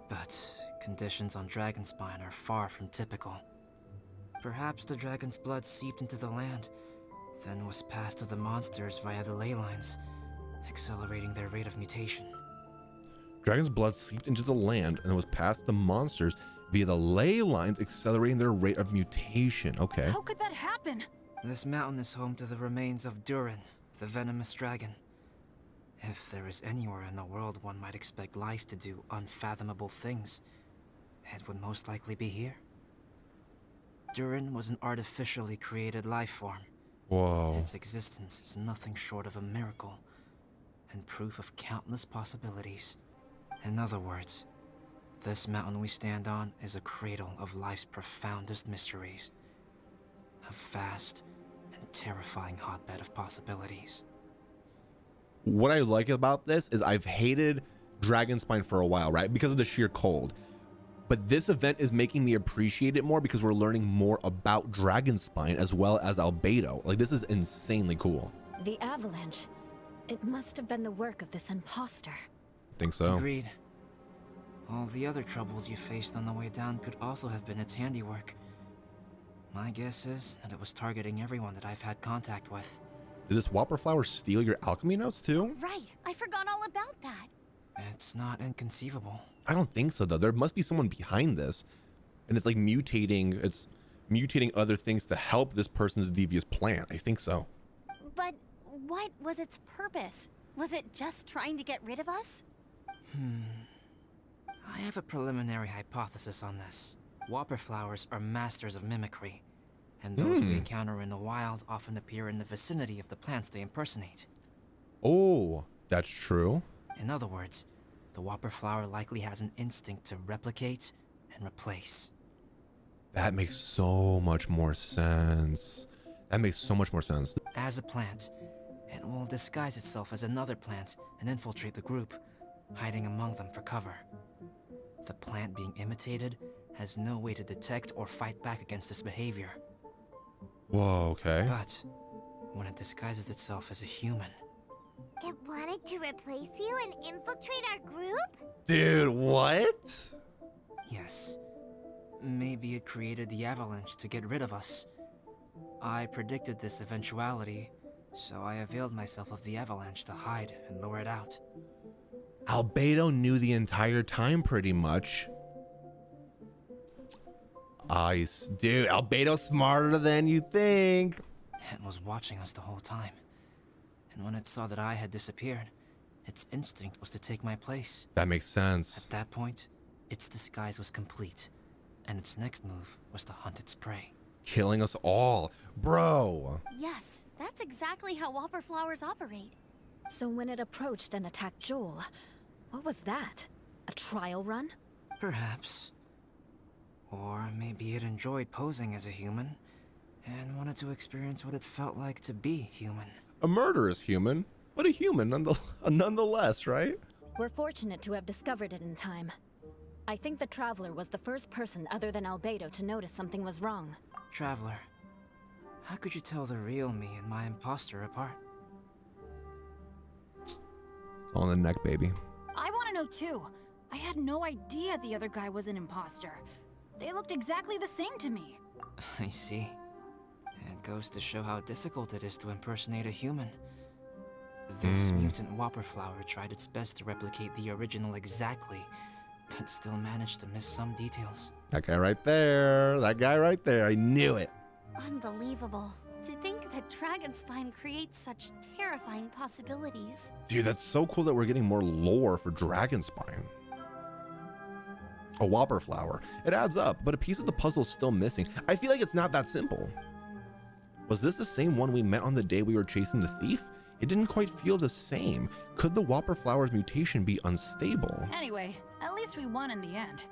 but conditions on Dragonspine are far from typical. Perhaps the dragon's blood seeped into the land, then was passed to the monsters via the ley lines, accelerating their rate of mutation. Dragon's blood seeped into the land and was passed to monsters via the ley lines, accelerating their rate of mutation. Okay. How could that happen? This mountain is home to the remains of Durin, the venomous dragon. If there is anywhere in the world one might expect life to do unfathomable things, it would most likely be here. Durin was an artificially created life form. Whoa. Its existence is nothing short of a miracle, and proof of countless possibilities. In other words, this mountain we stand on is a cradle of life's profoundest mysteries. A vast and terrifying hotbed of possibilities. What I like about this is I've hated Dragonspine for a while, right? Because of the sheer cold. But this event is making me appreciate it more because we're learning more about Dragonspine as well as Albedo. Like, this is insanely cool. The Avalanche. It must have been the work of this imposter. Think so. Agreed. All the other troubles you faced on the way down could also have been its handiwork. My guess is that it was targeting everyone that I've had contact with. Did this Whopperflower steal your alchemy notes too? Right, I forgot all about that. It's not inconceivable. I don't think so though. There must be someone behind this. And it's like mutating, it's mutating other things to help this person's devious plan. I think so. But what was its purpose? Was it just trying to get rid of us? have a preliminary hypothesis on this. Whopperflowers are masters of mimicry, and those we encounter in the wild often appear in the vicinity of the plants they impersonate. Oh, that's true. In other words, the Whopperflower likely has an instinct to replicate and replace. That makes so much more sense. That makes so much more sense. As a plant, it will disguise itself as another plant and infiltrate the group, hiding among them for cover. The plant being imitated has no way to detect or fight back against this behavior. Whoa, okay. But when it disguises itself as a human, It wanted to replace you and infiltrate our group? Dude, what? yes, maybe it created the Avalanche to get rid of us. I predicted this eventuality, so I availed myself of the Avalanche to hide and lure it out. Albedo knew the entire time pretty much. Dude, Albedo's smarter than you think. It was watching us the whole time. And when it saw that I had disappeared, its instinct was to take my place. That makes sense. At that point, its disguise was complete, and its next move was to hunt its prey. Killing us all. Bro. Yes, that's exactly how Whopperflowers operate. So when it approached and attacked Joel, what was that? A trial run? Perhaps. Or maybe it enjoyed posing as a human, and wanted to experience what it felt like to be human. A murderous human, but a human nonetheless, right? We're fortunate to have discovered it in time. I think the Traveler was the first person other than Albedo to notice something was wrong. Traveler, how could you tell the real me and my imposter apart? On the neck, baby. I want to know too. I had no idea the other guy was an imposter. They looked exactly the same to me. I see. It goes to show how difficult it is to impersonate a human. This mutant Whopperflower tried its best to replicate the original exactly, but still managed to miss some details. That guy right there. That guy right there. I knew it. Unbelievable. To think that Dragonspine creates such terrifying possibilities. Dude, that's so cool that we're getting more lore for Dragonspine. A Whopperflower. It adds up, but a piece of the puzzle is still missing. I feel like it's not that simple. Was this the same one we met on the day we were chasing the thief? It didn't quite feel the same. Could the Whopperflower's mutation be unstable? Anyway, at least we won in the end.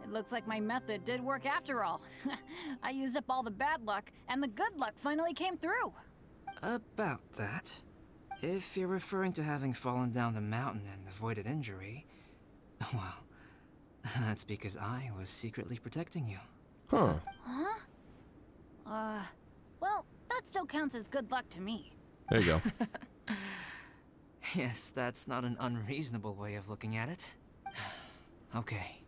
It looks like my method did work after all. I used up all the bad luck, and the good luck finally came through. About that. If you're referring to having fallen down the mountain and avoided injury, well, that's because I was secretly protecting you. Huh. Huh? Well, that still counts as good luck to me. There you go. Yes, that's not an unreasonable way of looking at it. Okay.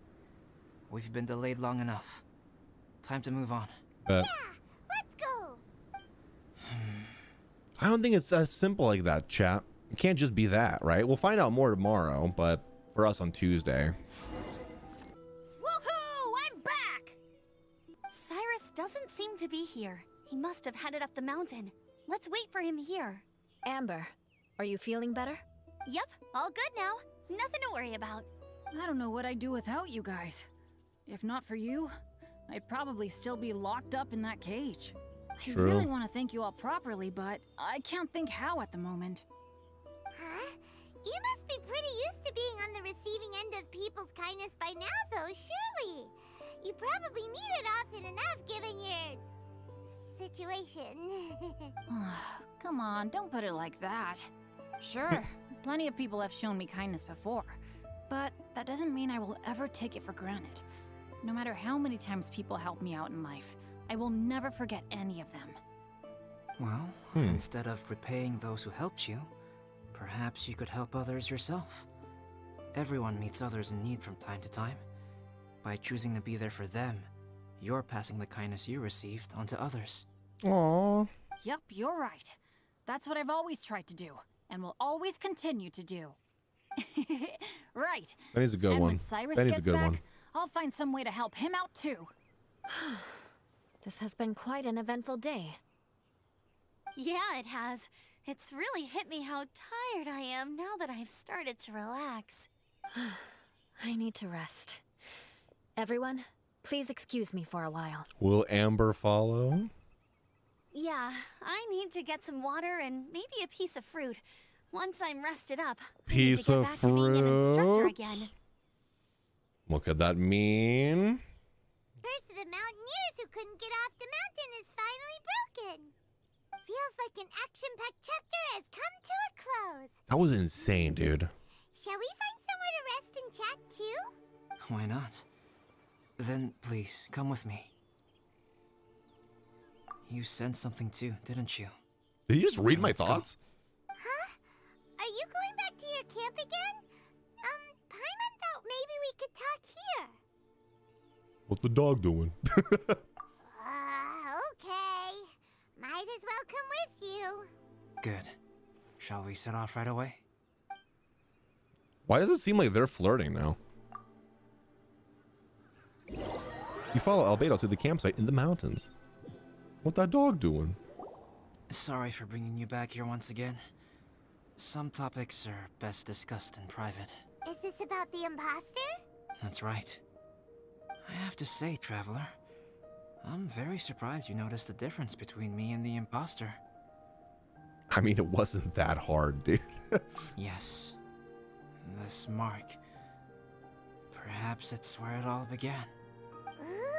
We've been delayed long enough. Time to move on. Let's go. I don't think it's as simple like that, chat. It can't just be that, right? We'll find out more tomorrow, but for us on Tuesday. Woohoo! I'm back! Cyrus doesn't seem to be here. He must have headed up the mountain. Let's wait for him here. Amber, are you feeling better? Yep, all good now. Nothing to worry about. I don't know what I'd do without you guys. If not for you, I'd probably still be locked up in that cage. I True. really want to thank you all properly, but I can't think how at the moment. Huh? You must be pretty used to being on the receiving end of people's kindness by now, though, surely. You probably need it often enough given your situation. Come on, don't put it like that. Sure, plenty of people have shown me kindness before, but that doesn't mean I will ever take it for granted. No matter how many times people help me out in life, I will never forget any of them. Well, instead of repaying those who helped you, perhaps you could help others yourself. Everyone meets others in need from time to time. By choosing to be there for them, you're passing the kindness you received on to others. Aww. Yep, you're right. That's what I've always tried to do, and will always continue to do. Right. Benny's a good And one. when Cyrus Benny's a gets good back, one. I'll find some way to help him out too. This has been quite an eventful day. Yeah, it has. It's really hit me how tired I am now that I've started to relax. I need to rest. Everyone, please excuse me for a while. Will Amber follow? Yeah, I need to get some water and maybe a piece of fruit. Once I'm rested up, I need to Piece get of back to being an instructor fruit? again. What could that mean? Curse of the mountaineers who couldn't get off the mountain is finally broken. Feels like an action-packed chapter has come to a close. That was insane, dude. Shall we find somewhere to rest and chat too? Why not? Then please, come with me. You sensed something too, didn't you? Did you just read my Let's go. thoughts? Huh? Are you going back to your camp again? Paimon thought maybe we could talk here. What's the dog doing? Okay. Might as well come with you. Good. Shall we set off right away? Why does it seem like they're flirting now? You follow Albedo to the campsite in the mountains. What's that dog doing? Sorry for bringing you back here once again. Some topics are best discussed in private. Is this about the imposter? That's right. I have to say, Traveler, I'm very surprised you noticed the difference between me and the imposter. I mean, it wasn't that hard, dude. Yes. This mark. Perhaps it's where it all began.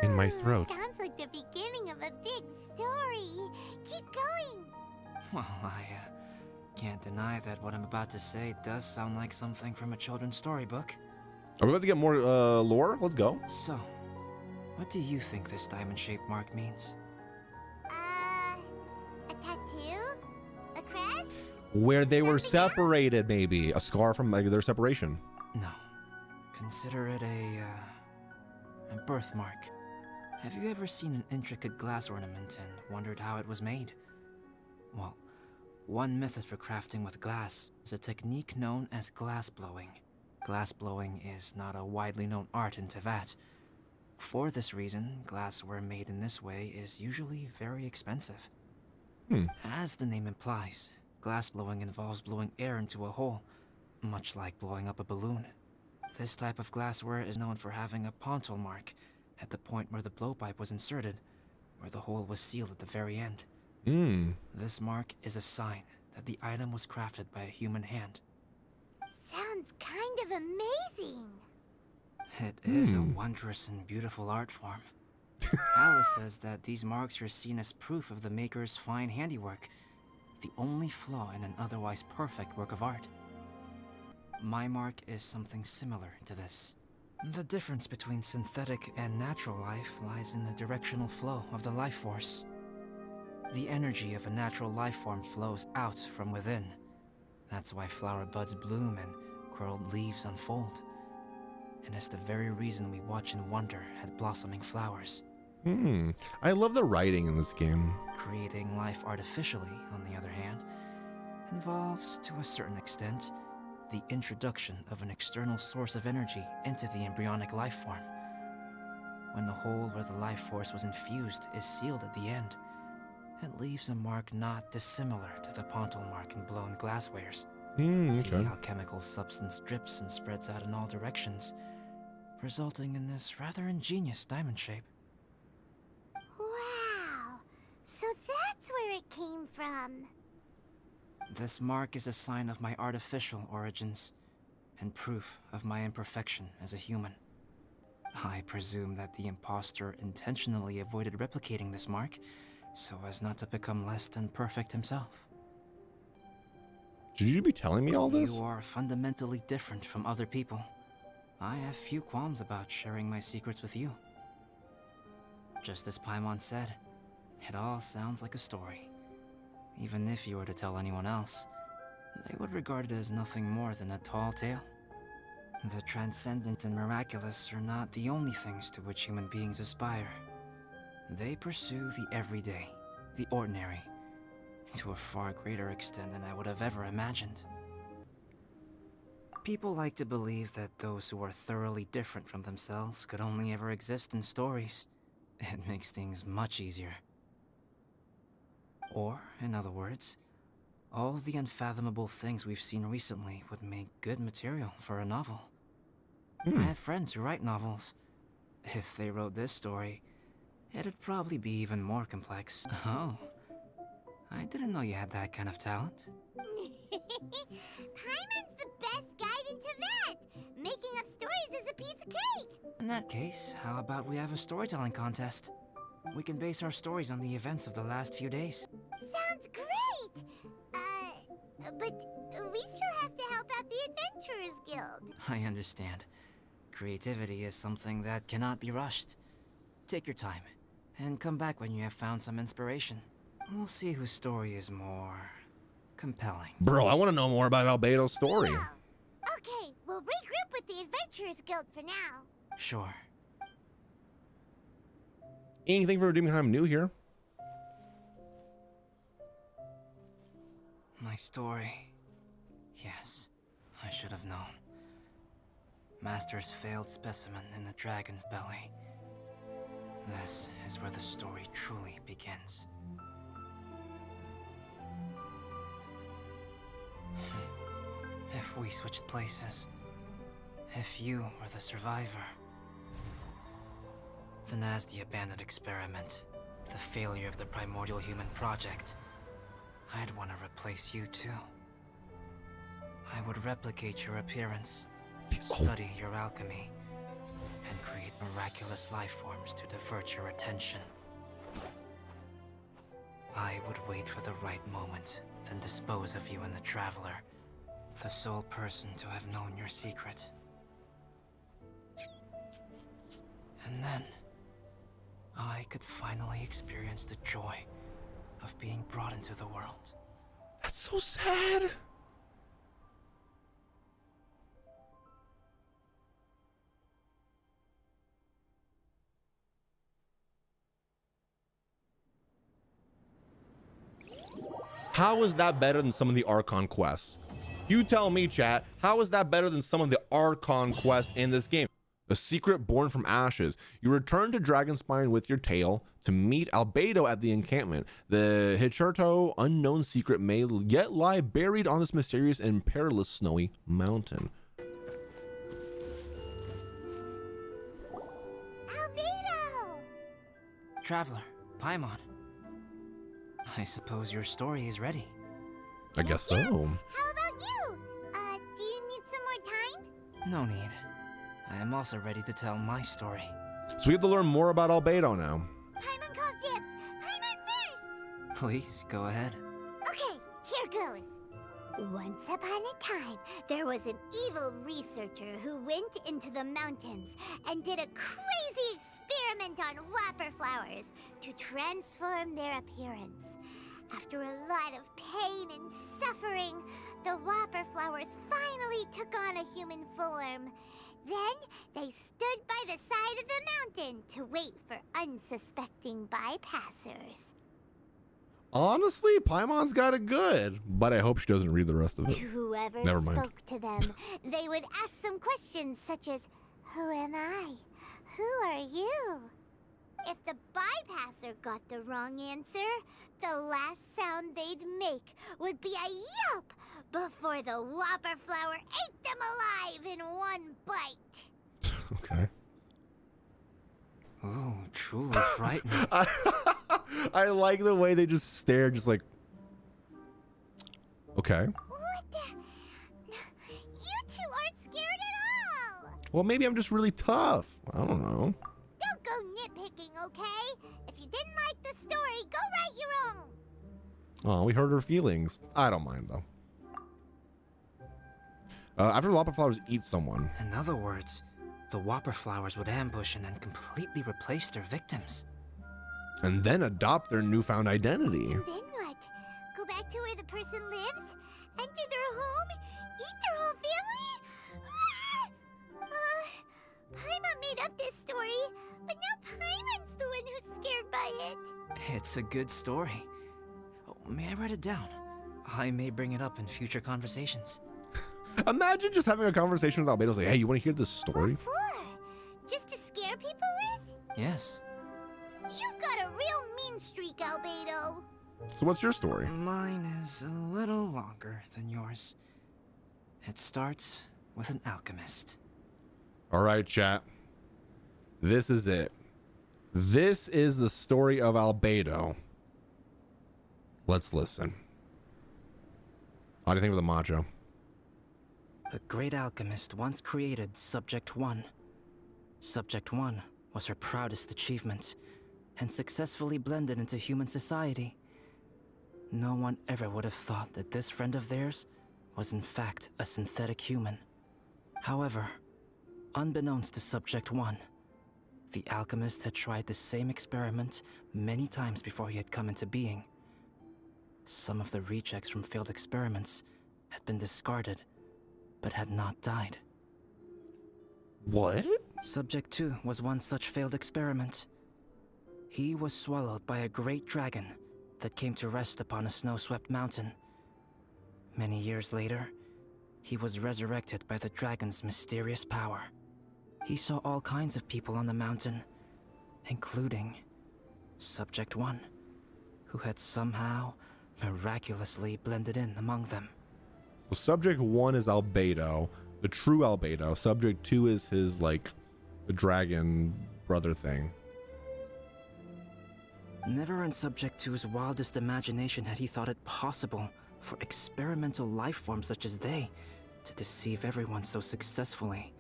In my Ooh, throat. Sounds like the beginning of a big story. Keep going. Well, I can't deny that what I'm about to say does sound like something from a children's storybook. Are we about to get more lore? Let's go. So, what do you think this diamond-shaped mark means? A tattoo? A crest? Where they were Something else? separated, maybe. A scar from like, their separation. No. Consider it a birthmark. Have you ever seen an intricate glass ornament and wondered how it was made? Well, one method for crafting with glass is a technique known as glass blowing. Glass blowing is not a widely known art in Teyvat. For this reason, glassware made in this way is usually very expensive. As the name implies, glass blowing involves blowing air into a hole, much like blowing up a balloon. This type of glassware is known for having a pontal mark at the point where the blowpipe was inserted, where the hole was sealed at the very end. This mark is a sign that the item was crafted by a human hand. Sounds kind of amazing. It is a wondrous and beautiful art form. Alice says that these marks are seen as proof of the maker's fine handiwork, the only flaw in an otherwise perfect work of art. My mark is something similar to this. The difference between synthetic and natural life lies in the directional flow of the life force. The energy of a natural life form flows out from within. That's why flower buds bloom and curled leaves unfold. And it's the very reason we watch and wonder at blossoming flowers. I love the writing in this game. Creating life artificially, on the other hand, involves, to a certain extent, the introduction of an external source of energy into the embryonic life form. When the hole where the life force was infused is sealed at the end, it leaves a mark not dissimilar to the pontal mark in blown glasswares. Okay. The alchemical substance drips and spreads out in all directions, resulting in this rather ingenious diamond shape. Wow. So that's where it came from. This mark is a sign of my artificial origins, and proof of my imperfection as a human. I presume that the imposter intentionally avoided replicating this mark, so as not to become less than perfect himself. Should you be telling me all this? You are fundamentally different from other people. I have few qualms about sharing my secrets with you. Just as Paimon said, it all sounds like a story. Even if you were to tell anyone else, they would regard it as nothing more than a tall tale. The transcendent and miraculous are not the only things to which human beings aspire. They pursue the everyday, the ordinary, to a far greater extent than I would have ever imagined. People like to believe that those who are thoroughly different from themselves could only ever exist in stories. It makes things much easier. Or, in other words, all the unfathomable things we've seen recently would make good material for a novel. I have friends who write novels. If they wrote this story, it'd probably be even more complex. Oh, I didn't know you had that kind of talent. Paimon's the best guide into that! Making up stories is a piece of cake! In that case, how about we have a storytelling contest? We can base our stories on the events of the last few days. Sounds great! But we still have to help out the Adventurers Guild. I understand. Creativity is something that cannot be rushed. Take your time, and come back when you have found some inspiration. We'll see whose story is more compelling. Bro, I want to know more about Albedo's story. Oh, okay, we'll regroup with the Adventurers Guild for now. Sure. Anything for Redeeming Time new here? My story. Yes, I should have known. Master's failed specimen in the dragon's belly. This is where the story truly begins. If we switched places, if you were the survivor, then as the abandoned experiment, the failure of the primordial human project, I'd want to replace you too. I would replicate your appearance, study your alchemy, and create miraculous life forms to divert your attention. I would wait for the right moment, then dispose of you in the Traveler, the sole person to have known your secret. And then, I could finally experience the joy of being brought into the world. That's so sad. How is that better than some of the Archon quests? You tell me, chat. How is that better than some of the Archon quests in this game? A secret born from ashes. You return to Dragonspine with your tail to meet Albedo at the encampment. The hitherto unknown secret may yet lie buried on this mysterious and perilous snowy mountain. Albedo! Traveler, Paimon. I suppose your story is ready. I guess so. How about you? Do you need some more time? No need. I am also ready to tell my story. So we have to learn more about Albedo now. Paimon calls dibs. Paimon first! Please, go ahead. Okay, here goes. Once upon a time, there was an evil researcher who went into the mountains and did a crazy experiment on Whopperflowers to transform their appearance. After a lot of pain and suffering, the Whopperflowers finally took on a human form. Then they stood by the side of the mountain to wait for unsuspecting bypassers. Honestly, Paimon's got it good, but I hope she doesn't read the rest of it. Whoever Never mind. spoke to them, they would ask some questions such as, who am I? Who are you? If the bypasser got the wrong answer, the last sound they'd make would be a yelp before the Whopperflower ate them alive in one bite. Okay. Ooh, truly frightening. I like the way they just stare, just like, okay. What the? You two aren't scared at all! Well, maybe I'm just really tough. I don't know. Don't go nitpicking, okay? If you didn't like the story, go write your own! Oh, we hurt her feelings. I don't mind, though. After the Whopperflowers eat someone. In other words, the Whopperflowers would ambush and then completely replace their victims. And then adopt their newfound identity. Then what? Go back to where the person lives? Enter their home? Eat their whole family? Paimon made up this story, but now Paimon's the one who's scared by it. It's a good story. Oh, may I write it down? I may bring it up in future conversations. Imagine just having a conversation with Albedo, like, hey, you want to hear this story? What for? Just to scare people with? Yes. You've got a real mean streak, Albedo. So what's your story? Mine is a little longer than yours. It starts with an alchemist. All right, chat. This is it. This is the story of Albedo. Let's listen. How do you think of the macho? A great alchemist once created Subject 1. Subject 1 was her proudest achievement, and successfully blended into human society. No one ever would have thought that this friend of theirs was in fact a synthetic human. However, unbeknownst to Subject 1, the alchemist had tried the same experiment many times before he had come into being. Some of the rejects from failed experiments had been discarded, but had not died. What? Subject 2 was one such failed experiment. He was swallowed by a great dragon that came to rest upon a snow-swept mountain. Many years later, he was resurrected by the dragon's mysterious power. He saw all kinds of people on the mountain, including Subject 1, who had somehow miraculously blended in among them. So Subject 1 is Albedo, the true Albedo. Subject 2 is his, like, the dragon brother thing. Never in Subject 2's wildest imagination had he thought it possible for experimental life forms such as they to deceive everyone so successfully.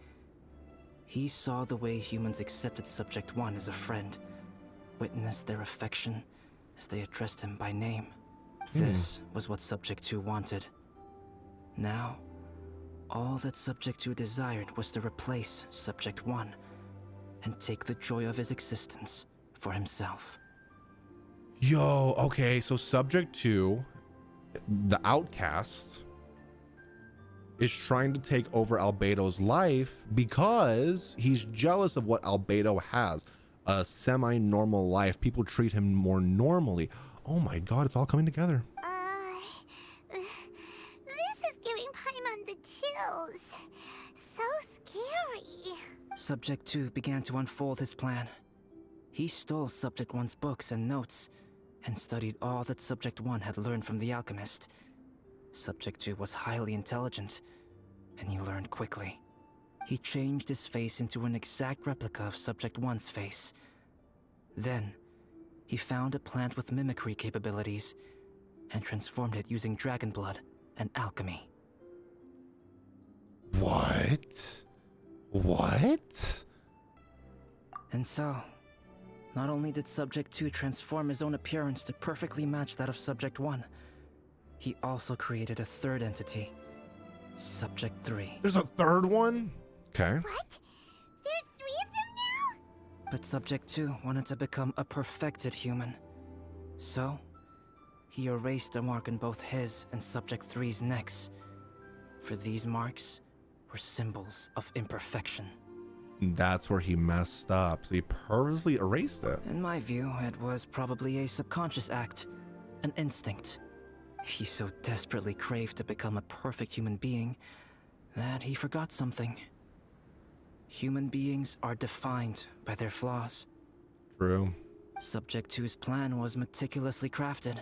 He saw the way humans accepted Subject 1 as a friend, witnessed their affection as they addressed him by name. This was what Subject 2 wanted. Now, all that Subject 2 desired was to replace Subject 1 and take the joy of his existence for himself. Yo, okay, so Subject 2, the outcast, is trying to take over Albedo's life because he's jealous of what Albedo has, a semi-normal life. People treat him more normally. Oh my god, it's all coming together. This is giving Paimon the chills. So scary. Subject 2 began to unfold his plan. He stole Subject 1's books and notes, and studied all that Subject 1 had learned from the alchemist. Subject 2 was highly intelligent, and he learned quickly. He changed his face into an exact replica of Subject 1's face. Then, he found a plant with mimicry capabilities, and transformed it using dragon blood and alchemy. What? What? And so, not only did Subject 2 transform his own appearance to perfectly match that of Subject 1, he also created a third entity, Subject 3. There's a third one? Okay. What? There's 3 of them now? But Subject 2 wanted to become a perfected human. So, he erased a mark in both his and Subject 3's necks. For these marks were symbols of imperfection. That's where he messed up. So he purposely erased it. In my view, it was probably a subconscious act, an instinct. He so desperately craved to become a perfect human being that he forgot something. Human beings are defined by their flaws. True. Subject 2's plan was meticulously crafted.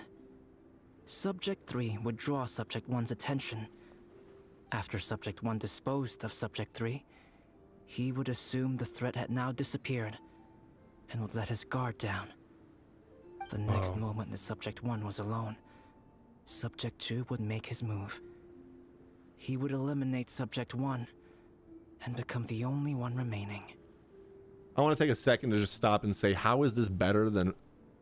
Subject 3 would draw Subject 1's attention. After Subject 1 disposed of Subject 3, he would assume the threat had now disappeared and would let his guard down. The next moment that Subject 1 was alone, Subject 2 would make his move. He would eliminate Subject 1 and become the only one remaining. I want to take a second to just stop and say, how is this better than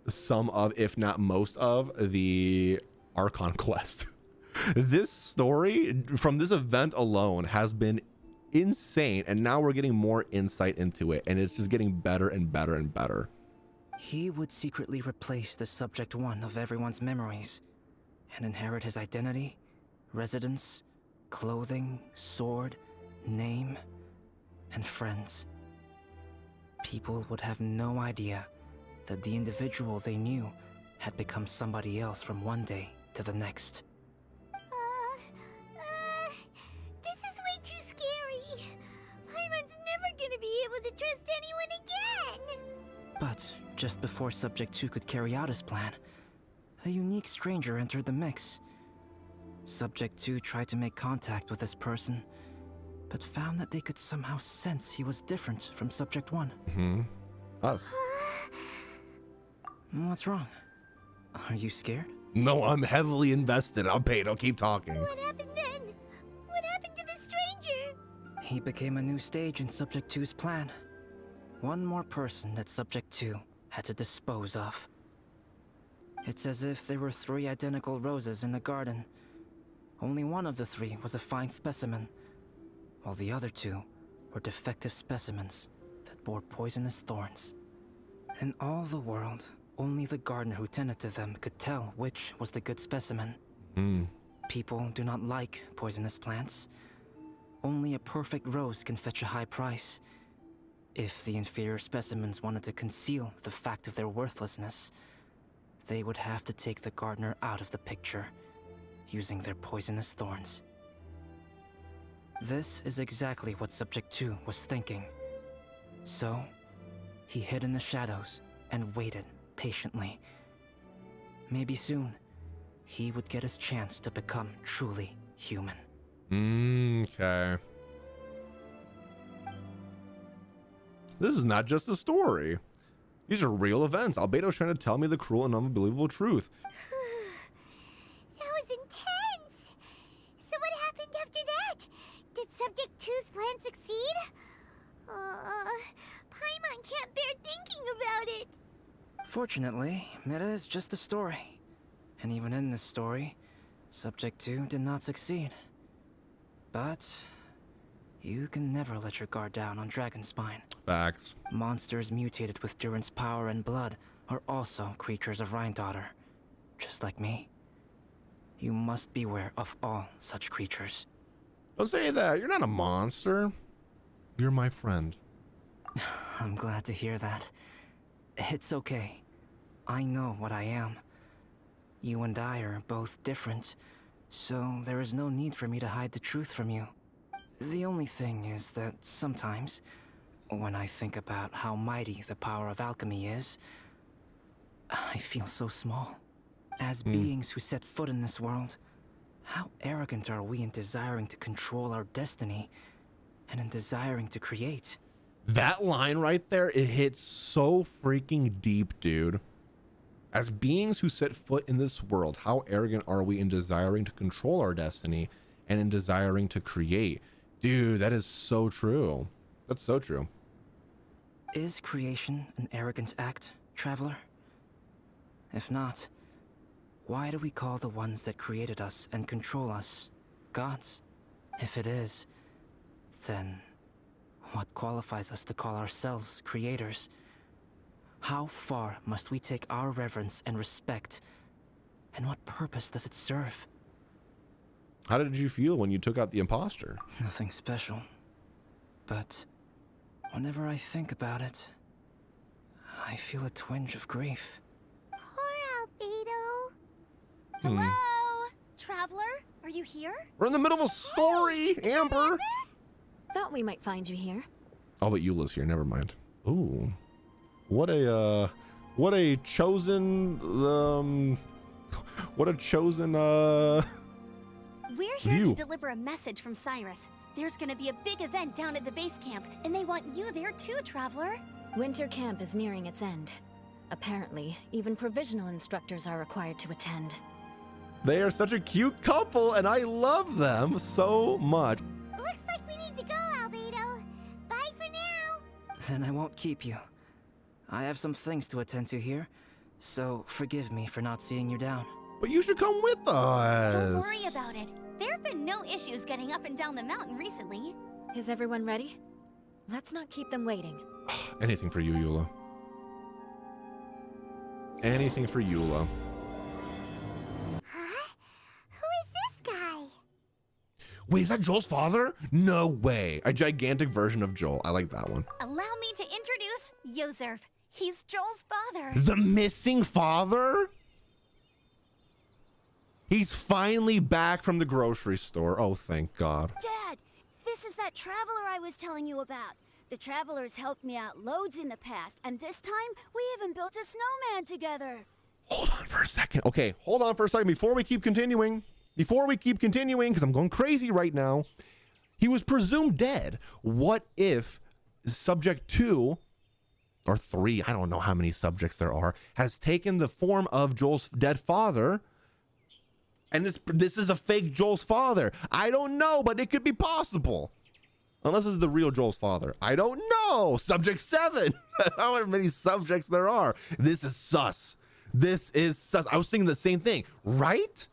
some of, if not most of, the Archon quest? This story from this event alone has been insane, and now we're getting more insight into it, and it's just getting better and better and better. He would secretly replace the Subject 1 of everyone's memories and inherit his identity, residence, clothing, sword, name, and friends. People would have no idea that the individual they knew had become somebody else from one day to the next. This is way too scary. Paimon's never gonna be able to trust anyone again. But just before Subject 2 could carry out his plan, a unique stranger entered the mix. Subject 2 tried to make contact with this person, but found that they could somehow sense he was different from Subject 1. Us. What's wrong? Are you scared? No, I'm heavily invested. Albedo, keep talking. What happened then? What happened to the stranger? He became a new stage in Subject 2's plan. One more person that Subject 2 had to dispose of. It's as if there were 3 identical roses in the garden. Only one of the 3 was a fine specimen, while the other 2 were defective specimens that bore poisonous thorns. In all the world, only the gardener who tended to them could tell which was the good specimen. People do not like poisonous plants. Only a perfect rose can fetch a high price. If the inferior specimens wanted to conceal the fact of their worthlessness, they would have to take the gardener out of the picture, using their poisonous thorns. This is exactly what Subject 2 was thinking. So, he hid in the shadows and waited patiently. Maybe soon, he would get his chance to become truly human. Okay. This is not just a story. These are real events. Albedo's trying to tell me the cruel and unbelievable truth. That was intense. So what happened after that? Did Subject 2's plan succeed? Paimon can't bear thinking about it. Fortunately, it is just a story. And even in this story, Subject 2 did not succeed. But you can never let your guard down on Dragonspine. Facts. Monsters mutated with Durin's power and blood are also creatures of Rhine-Daughter, just like me. You must beware of all such creatures. Don't say that. You're not a monster. You're my friend. I'm glad to hear that. It's okay. I know what I am. You and I are both different, so there is no need for me to hide the truth from you. The only thing is that sometimes, when I think about how mighty the power of alchemy is, I feel so small. As beings who set foot in this world, how arrogant are we in desiring to control our destiny and in desiring to create? That line right there, it hits so freaking deep, dude. As beings who set foot in this world, how arrogant are we in desiring to control our destiny and in desiring to create? Dude, that is so true. That's so true. Is creation an arrogant act, Traveler? If not, why do we call the ones that created us and control us gods? If it is, then what qualifies us to call ourselves creators? How far must we take our reverence and respect, and what purpose does it serve? How did you feel when you took out the imposter? Nothing special, but whenever I think about it, I feel a twinge of grief. Poor Albedo. Hello? Traveler? Are you here? We're in the middle of a story, Amber. Thought we might find you here. Oh, but Eula's here. Never mind. Ooh, what a chosen We're here view. to deliver a message from Cyrus. There's gonna be a big event down at the base camp, and they want you there too, Traveler. Winter camp is nearing its end. Apparently, even provisional instructors are required to attend. They are such a cute couple, and I love them so much. Looks like we need to go, Albedo. Bye for now. Then I won't keep you. I have some things to attend to here, so forgive me for not seeing you down. But you should come with us. Don't worry about it. There have been no issues getting up and down the mountain recently. Is everyone ready? Let's not keep them waiting. Anything for you, Eula. Anything for Eula. Huh? Who is this guy? Wait, is that Joel's father? No way. A gigantic version of Joel. I like that one. Allow me to introduce Yozerv. He's Joel's father. The missing father? He's finally back from the grocery store. Oh, thank God. Dad, this is that traveler I was telling you about. The traveler's helped me out loads in the past, and this time we even built a snowman together. Hold on for a second. Okay, hold on for a second before we keep continuing. Because I'm going crazy right now. He was presumed dead. What if subject 2 or 3, I don't know how many subjects there are, has taken the form of Joel's dead father, and this is a fake Joel's father? I don't know, but it could be possible. Unless this is the real Joel's father. I don't know. Subject 7. How many subjects there are. This is sus. This is sus. I was thinking the same thing, right?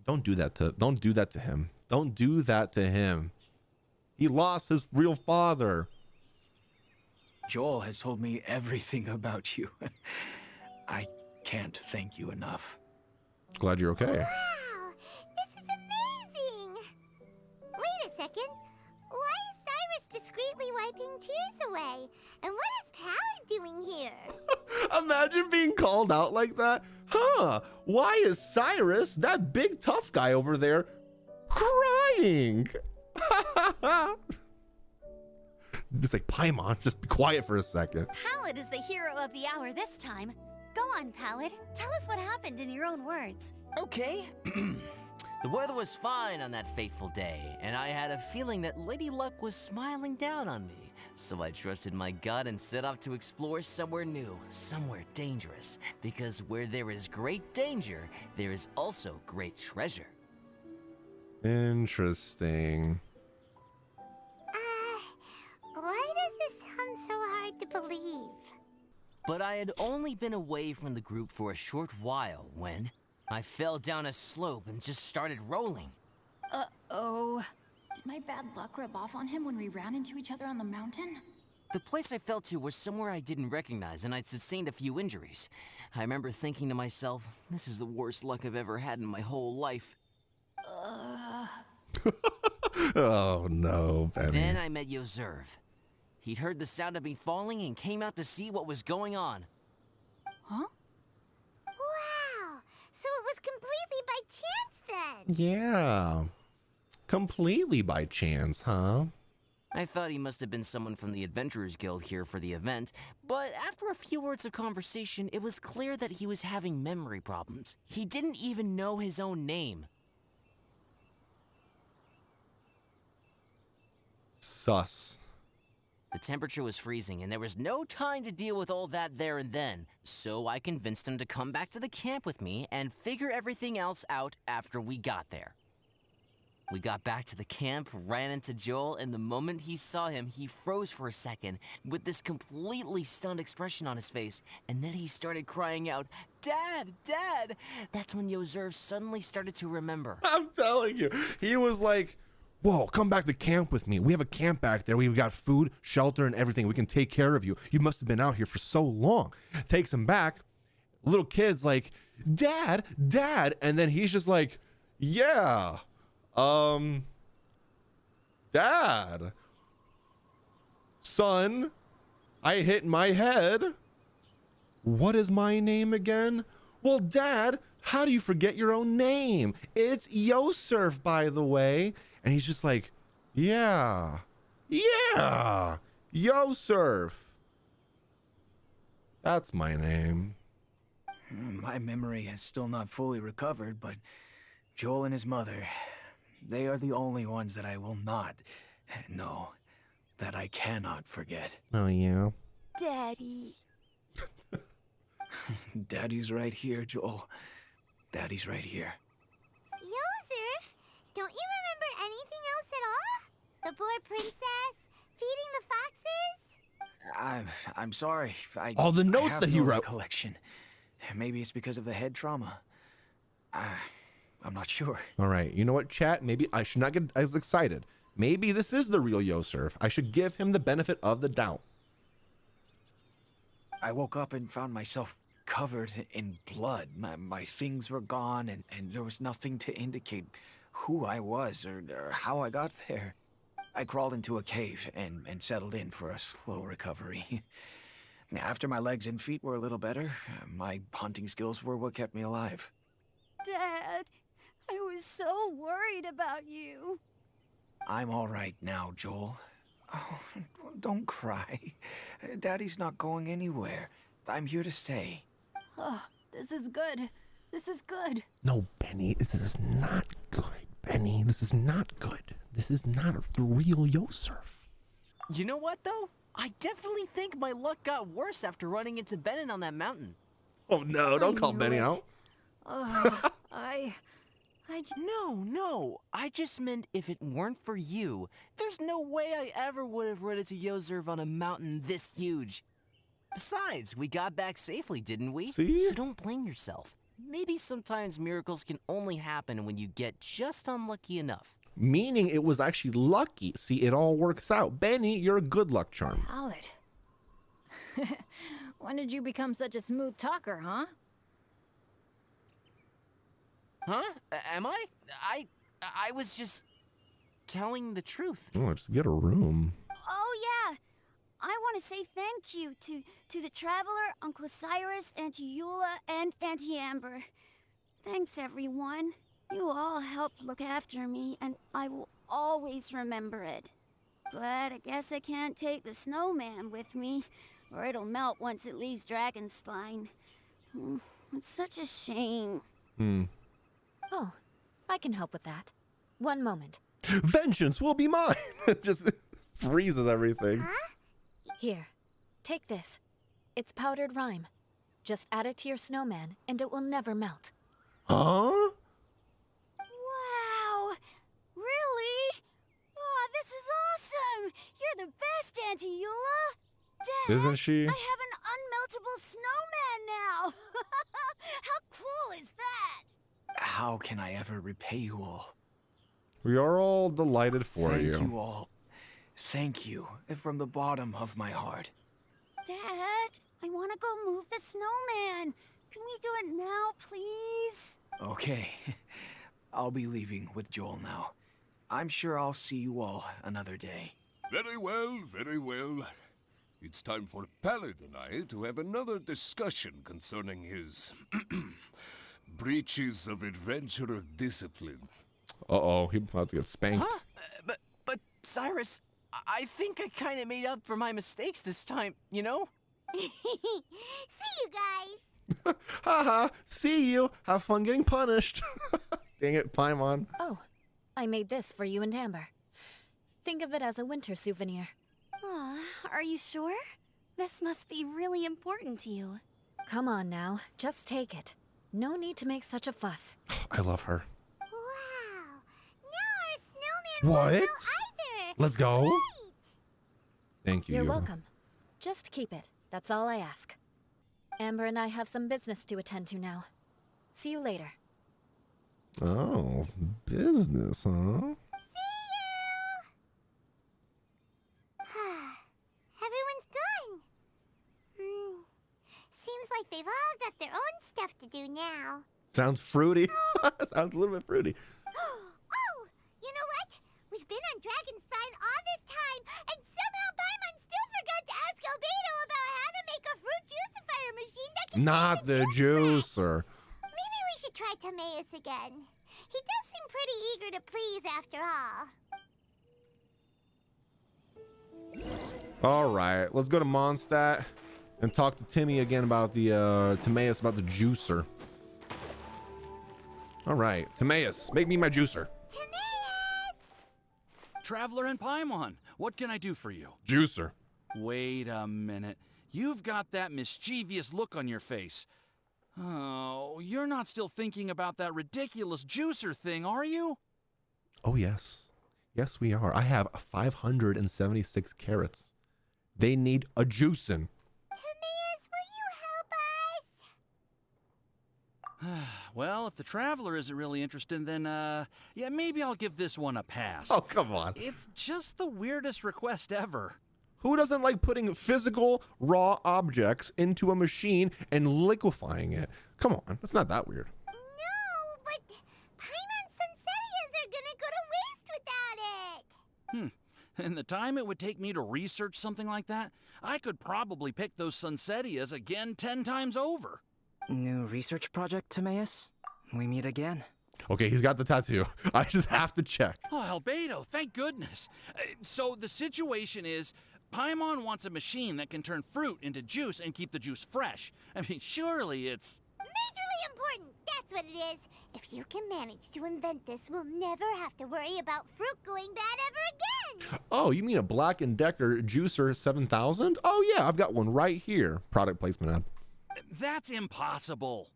Don't do that to him. Don't do that to him. He lost his real father. Joel has told me everything about you. I can't thank you enough. Glad you're okay. Wow, this is amazing. Wait a second. Why is Cyrus discreetly wiping tears away? And what is Pallid doing here? Imagine being called out like that. Huh? Why is Cyrus, that big tough guy over there, crying? Just like, Paimon, just be quiet for a second. Pallid is the hero of the hour this time. Go on, Pallid. Tell us what happened in your own words. Okay. The weather was fine on that fateful day, and I had a feeling that Lady Luck was smiling down on me. So I trusted my gut and set off to explore somewhere new, somewhere dangerous. Because where there is great danger, there is also great treasure. Interesting. Why does this sound so hard to believe? But I had only been away from the group for a short while when I fell down a slope and just started rolling. Uh-oh. Did my bad luck rub off on him when we ran into each other on the mountain? The place I fell to was somewhere I didn't recognize, and I'd sustained a few injuries. I remember thinking to myself, this is the worst luck I've ever had in my whole life. Oh no, Benny. Then I met Yoserv. He'd heard the sound of me falling and came out to see what was going on. Huh? Wow, so it was completely by chance then. Yeah. Completely by chance, huh? I thought he must have been someone from the Adventurers Guild here for the event, but after a few words of conversation, it was clear that he was having memory problems. He didn't even know his own name. Sus. The temperature was freezing, and there was no time to deal with all that there and then, so I convinced him to come back to the camp with me and figure everything else out after we got there. We got back to the camp, ran into Joel, and the moment he saw him, he froze for a second with this completely stunned expression on his face, and then he started crying out, "Dad! Dad!" That's when Yoserv suddenly started to remember. I'm telling you, he was like, whoa, come back to camp with me. We have a camp back there. We've got food, shelter, and everything. We can take care of you. You must have been out here for so long. Takes him back. Little kid's like, Dad, Dad. And then he's just like, yeah, Dad. Son, I hit my head. What is my name again? Well, Dad, how do you forget your own name? It's Yoserv, by the way. And he's just like, yeah, Yoserv. That's my name. My memory has still not fully recovered, but Joel and his mother, they are the only ones that I will not, no, that I cannot forget. Oh, yeah? Daddy. Daddy's right here, Joel. Daddy's right here. Yoserf, don't you remember anything else at all? The poor princess, feeding the foxes? I'm sorry. All the I notes have that he no wrote. recollection. Maybe it's because of the head trauma. I'm not sure. All right. You know what, chat? Maybe I should not get as excited. Maybe this is the real Yoserv. I should give him the benefit of the doubt. I woke up and found myself covered in blood. My things were gone, and there was nothing to indicate who I was or how I got there. I crawled into a cave and settled in for a slow recovery. After my legs and feet were a little better, my hunting skills were what kept me alive. Dad, I was so worried about you. I'm all right now, Joel. Oh, don't cry. Daddy's not going anywhere. I'm here to stay. Oh, this is good. This is good. No, Benny, this is not good. Benny, this is not good. This is not the real Yosurf. You know what, though? I definitely think my luck got worse after running into Benin on that mountain. Oh no, don't call Benny out. No. I just meant if it weren't for you, there's no way I ever would have run into Yosurf on a mountain this huge. Besides, we got back safely, didn't we? See? So don't blame yourself. Maybe sometimes miracles can only happen when you get just unlucky enough. Meaning it was actually lucky. See, it all works out. Benny, you're a good luck charm. Valid. When did you become such a smooth talker, huh? Huh? Am I? I was just telling the truth. Oh, just get a room. Oh, yeah. I want to say thank you to the Traveler, Uncle Cyrus, Auntie Eula, and Auntie Amber. Thanks, everyone. You all helped look after me, and I will always remember it. But I guess I can't take the snowman with me, or it'll melt once it leaves Dragonspine. It's such a shame. Oh, I can help with that. One moment. Vengeance will be mine. Just freezes everything. Here, take this. It's powdered rime. Just add it to your snowman, and it will never melt. Huh? Wow! Really? Oh, this is awesome! You're the best, Auntie Eula! Dad, Isn't she? I have an unmeltable snowman now! How cool is that? How can I ever repay you all? We are all delighted for Thank you. you all. Thank you from the bottom of my heart. Dad, I want to go move the snowman. Can we do it now, please? Okay. I'll be leaving with Joel now. I'm sure I'll see you all another day. Very well, very well. It's time for Pallet and I to have another discussion concerning his breaches of adventurer discipline. Uh-oh, he's about to get spanked. Huh? But Cyrus, I think I kind of made up for my mistakes this time, you know? See you guys. Haha, see you. Have fun getting punished. Dang it, Paimon. Oh, I made this for you and Amber. Think of it as a winter souvenir. Aw, are you sure? This must be really important to you. Come on now, just take it. No need to make such a fuss. I love her. Wow. Now our snowman What? won't go either. Let's go. Great. Thank you. You're Eula. welcome. Just keep it. That's all I ask. Amber and I have some business to attend to now. See you later. Oh, business, huh? Everyone's gone. Seems like they've all got their own stuff to do now. Sounds fruity. Sounds a little bit fruity. Oh, you know what? We've been on Dragonspine all this time, and somehow Paimon still forgot to ask Albedo about how to make a fruit juicifier machine that can Not taste the juice juicer. fresh. Maybe we should try Timaeus again. He does seem pretty eager to please after all. All right, let's go to Mondstadt and talk to Timmy again about the Timaeus, about the juicer. All right, Timaeus, make me my juicer. Timaeus! Traveler and Paimon, what can I do for you? Juicer. Wait a minute. You've got that mischievous look on your face. Oh, you're not still thinking about that ridiculous juicer thing, are you? Oh, yes. Yes, we are. I have 576 carrots. They need a juicing. Timaeus, will you help us? Well, if the Traveler isn't really interested, then, yeah, maybe I'll give this one a pass. Oh, come on. It's just the weirdest request ever. Who doesn't like putting physical, raw objects into a machine and liquefying it? Come on, that's not that weird. No, but Paimon's Sunsettias are gonna go to waste without it. And the time it would take me to research something like that, I could probably pick those Sunsettias again 10 times over. New research project, Timaeus? We meet again. Okay, he's got the tattoo. I just have to check. Oh, Albedo, thank goodness. So the situation is, Paimon wants a machine that can turn fruit into juice and keep the juice fresh. I mean, surely it's... Majorly important, that's what it is. If you can manage to invent this, we'll never have to worry about fruit going bad ever again. Oh, you mean a Black & Decker Juicer 7000? Oh yeah, I've got one right here. Product placement ad. That's impossible.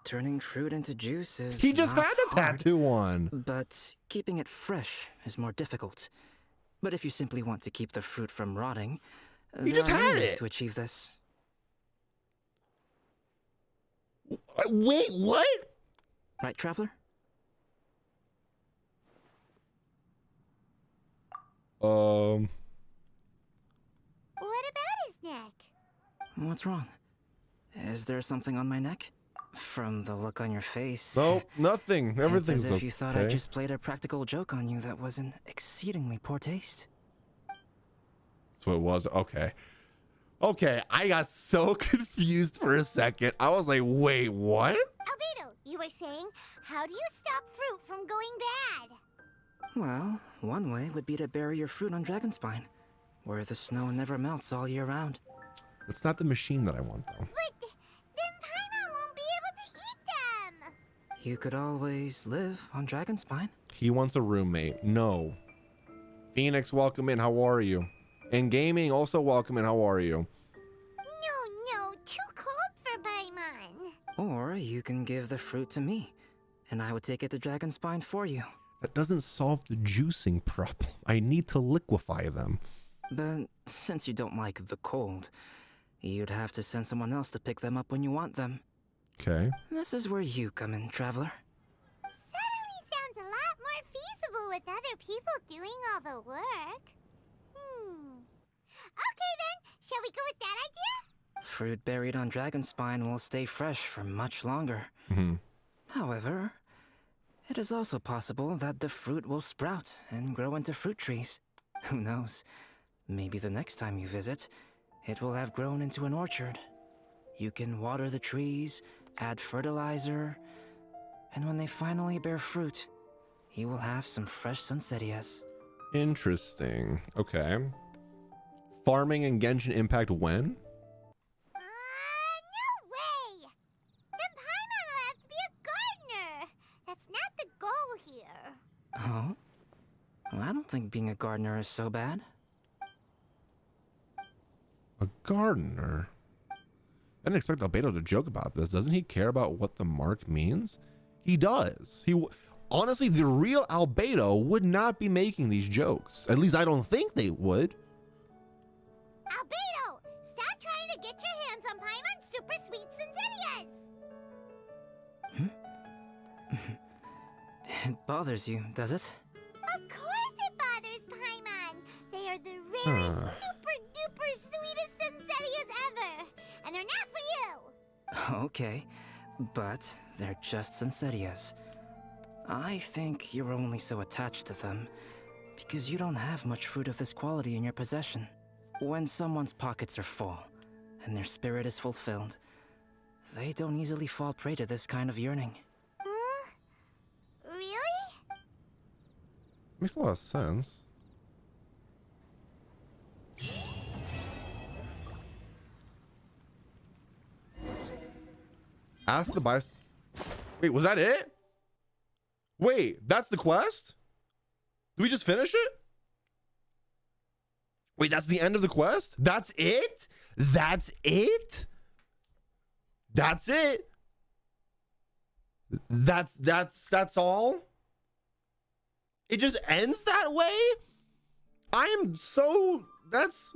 Turning fruit into juice is He just not had the hard, tattoo on. but keeping it fresh is more difficult. But if you simply want to keep the fruit from rotting, there just are had many ways it. to achieve this. Wait, what? Right, Traveler? What about his neck? What's wrong? Is there something on my neck? From the look on your face. Nope, nothing. Everything's it's as if okay. you thought I just played a practical joke on you that was in exceedingly poor taste. So it was okay. Okay, I got so confused for a second. I was like, wait, what? Albedo, you were saying, how do you stop fruit from going bad? Well, one way would be to bury your fruit on Dragonspine, where the snow never melts all year round. That's not the machine that I want, though. But then Paimon won't be able to eat them. You could always live on Dragonspine. He wants a roommate. No. Phoenix, welcome in. How are you? And Gaming, also welcome in. How are you? No, too cold for Paimon. Or you can give the fruit to me, and I would take it to Dragonspine for you. That doesn't solve the juicing problem. I need to liquefy them. But since you don't like the cold, you'd have to send someone else to pick them up when you want them. Okay. This is where you come in, Traveler. Suddenly sounds a lot more feasible with other people doing all the work. Okay then, shall we go with that idea? Fruit buried on Dragonspine will stay fresh for much longer. However, it is also possible that the fruit will sprout and grow into fruit trees. Who knows? Maybe the next time you visit, it will have grown into an orchard. You can water the trees, add fertilizer, and when they finally bear fruit, you will have some fresh sunsettias. Interesting. Okay. Farming in Genshin Impact when? No way! Then Paimon will have to be a gardener. That's not the goal here. Oh? Well, I don't think being a gardener is so bad. A gardener? I didn't expect Albedo to joke about this. Doesn't he care about what the mark means? He does. Honestly, the real Albedo would not be making these jokes. At least I don't think they would. Albedo, stop trying to get your hands on Paimon's super sweet Sensitias. It bothers you, does it? Of course it bothers Paimon. They are the rarest, super duper sweetest Sensitias ever. And they're not for you. Okay, but they're just Sensitias. I think you're only so attached to them because you don't have much fruit of this quality in your possession. When someone's pockets are full and their spirit is fulfilled, they don't easily fall prey to this kind of yearning. Really? Makes a lot of sense. Ask the bias. Wait, was that it? Wait, that's the quest? Did we just finish it? Wait, that's the end of the quest? That's it? That's it? That's it? That's all? It just ends that way? I am so... That's...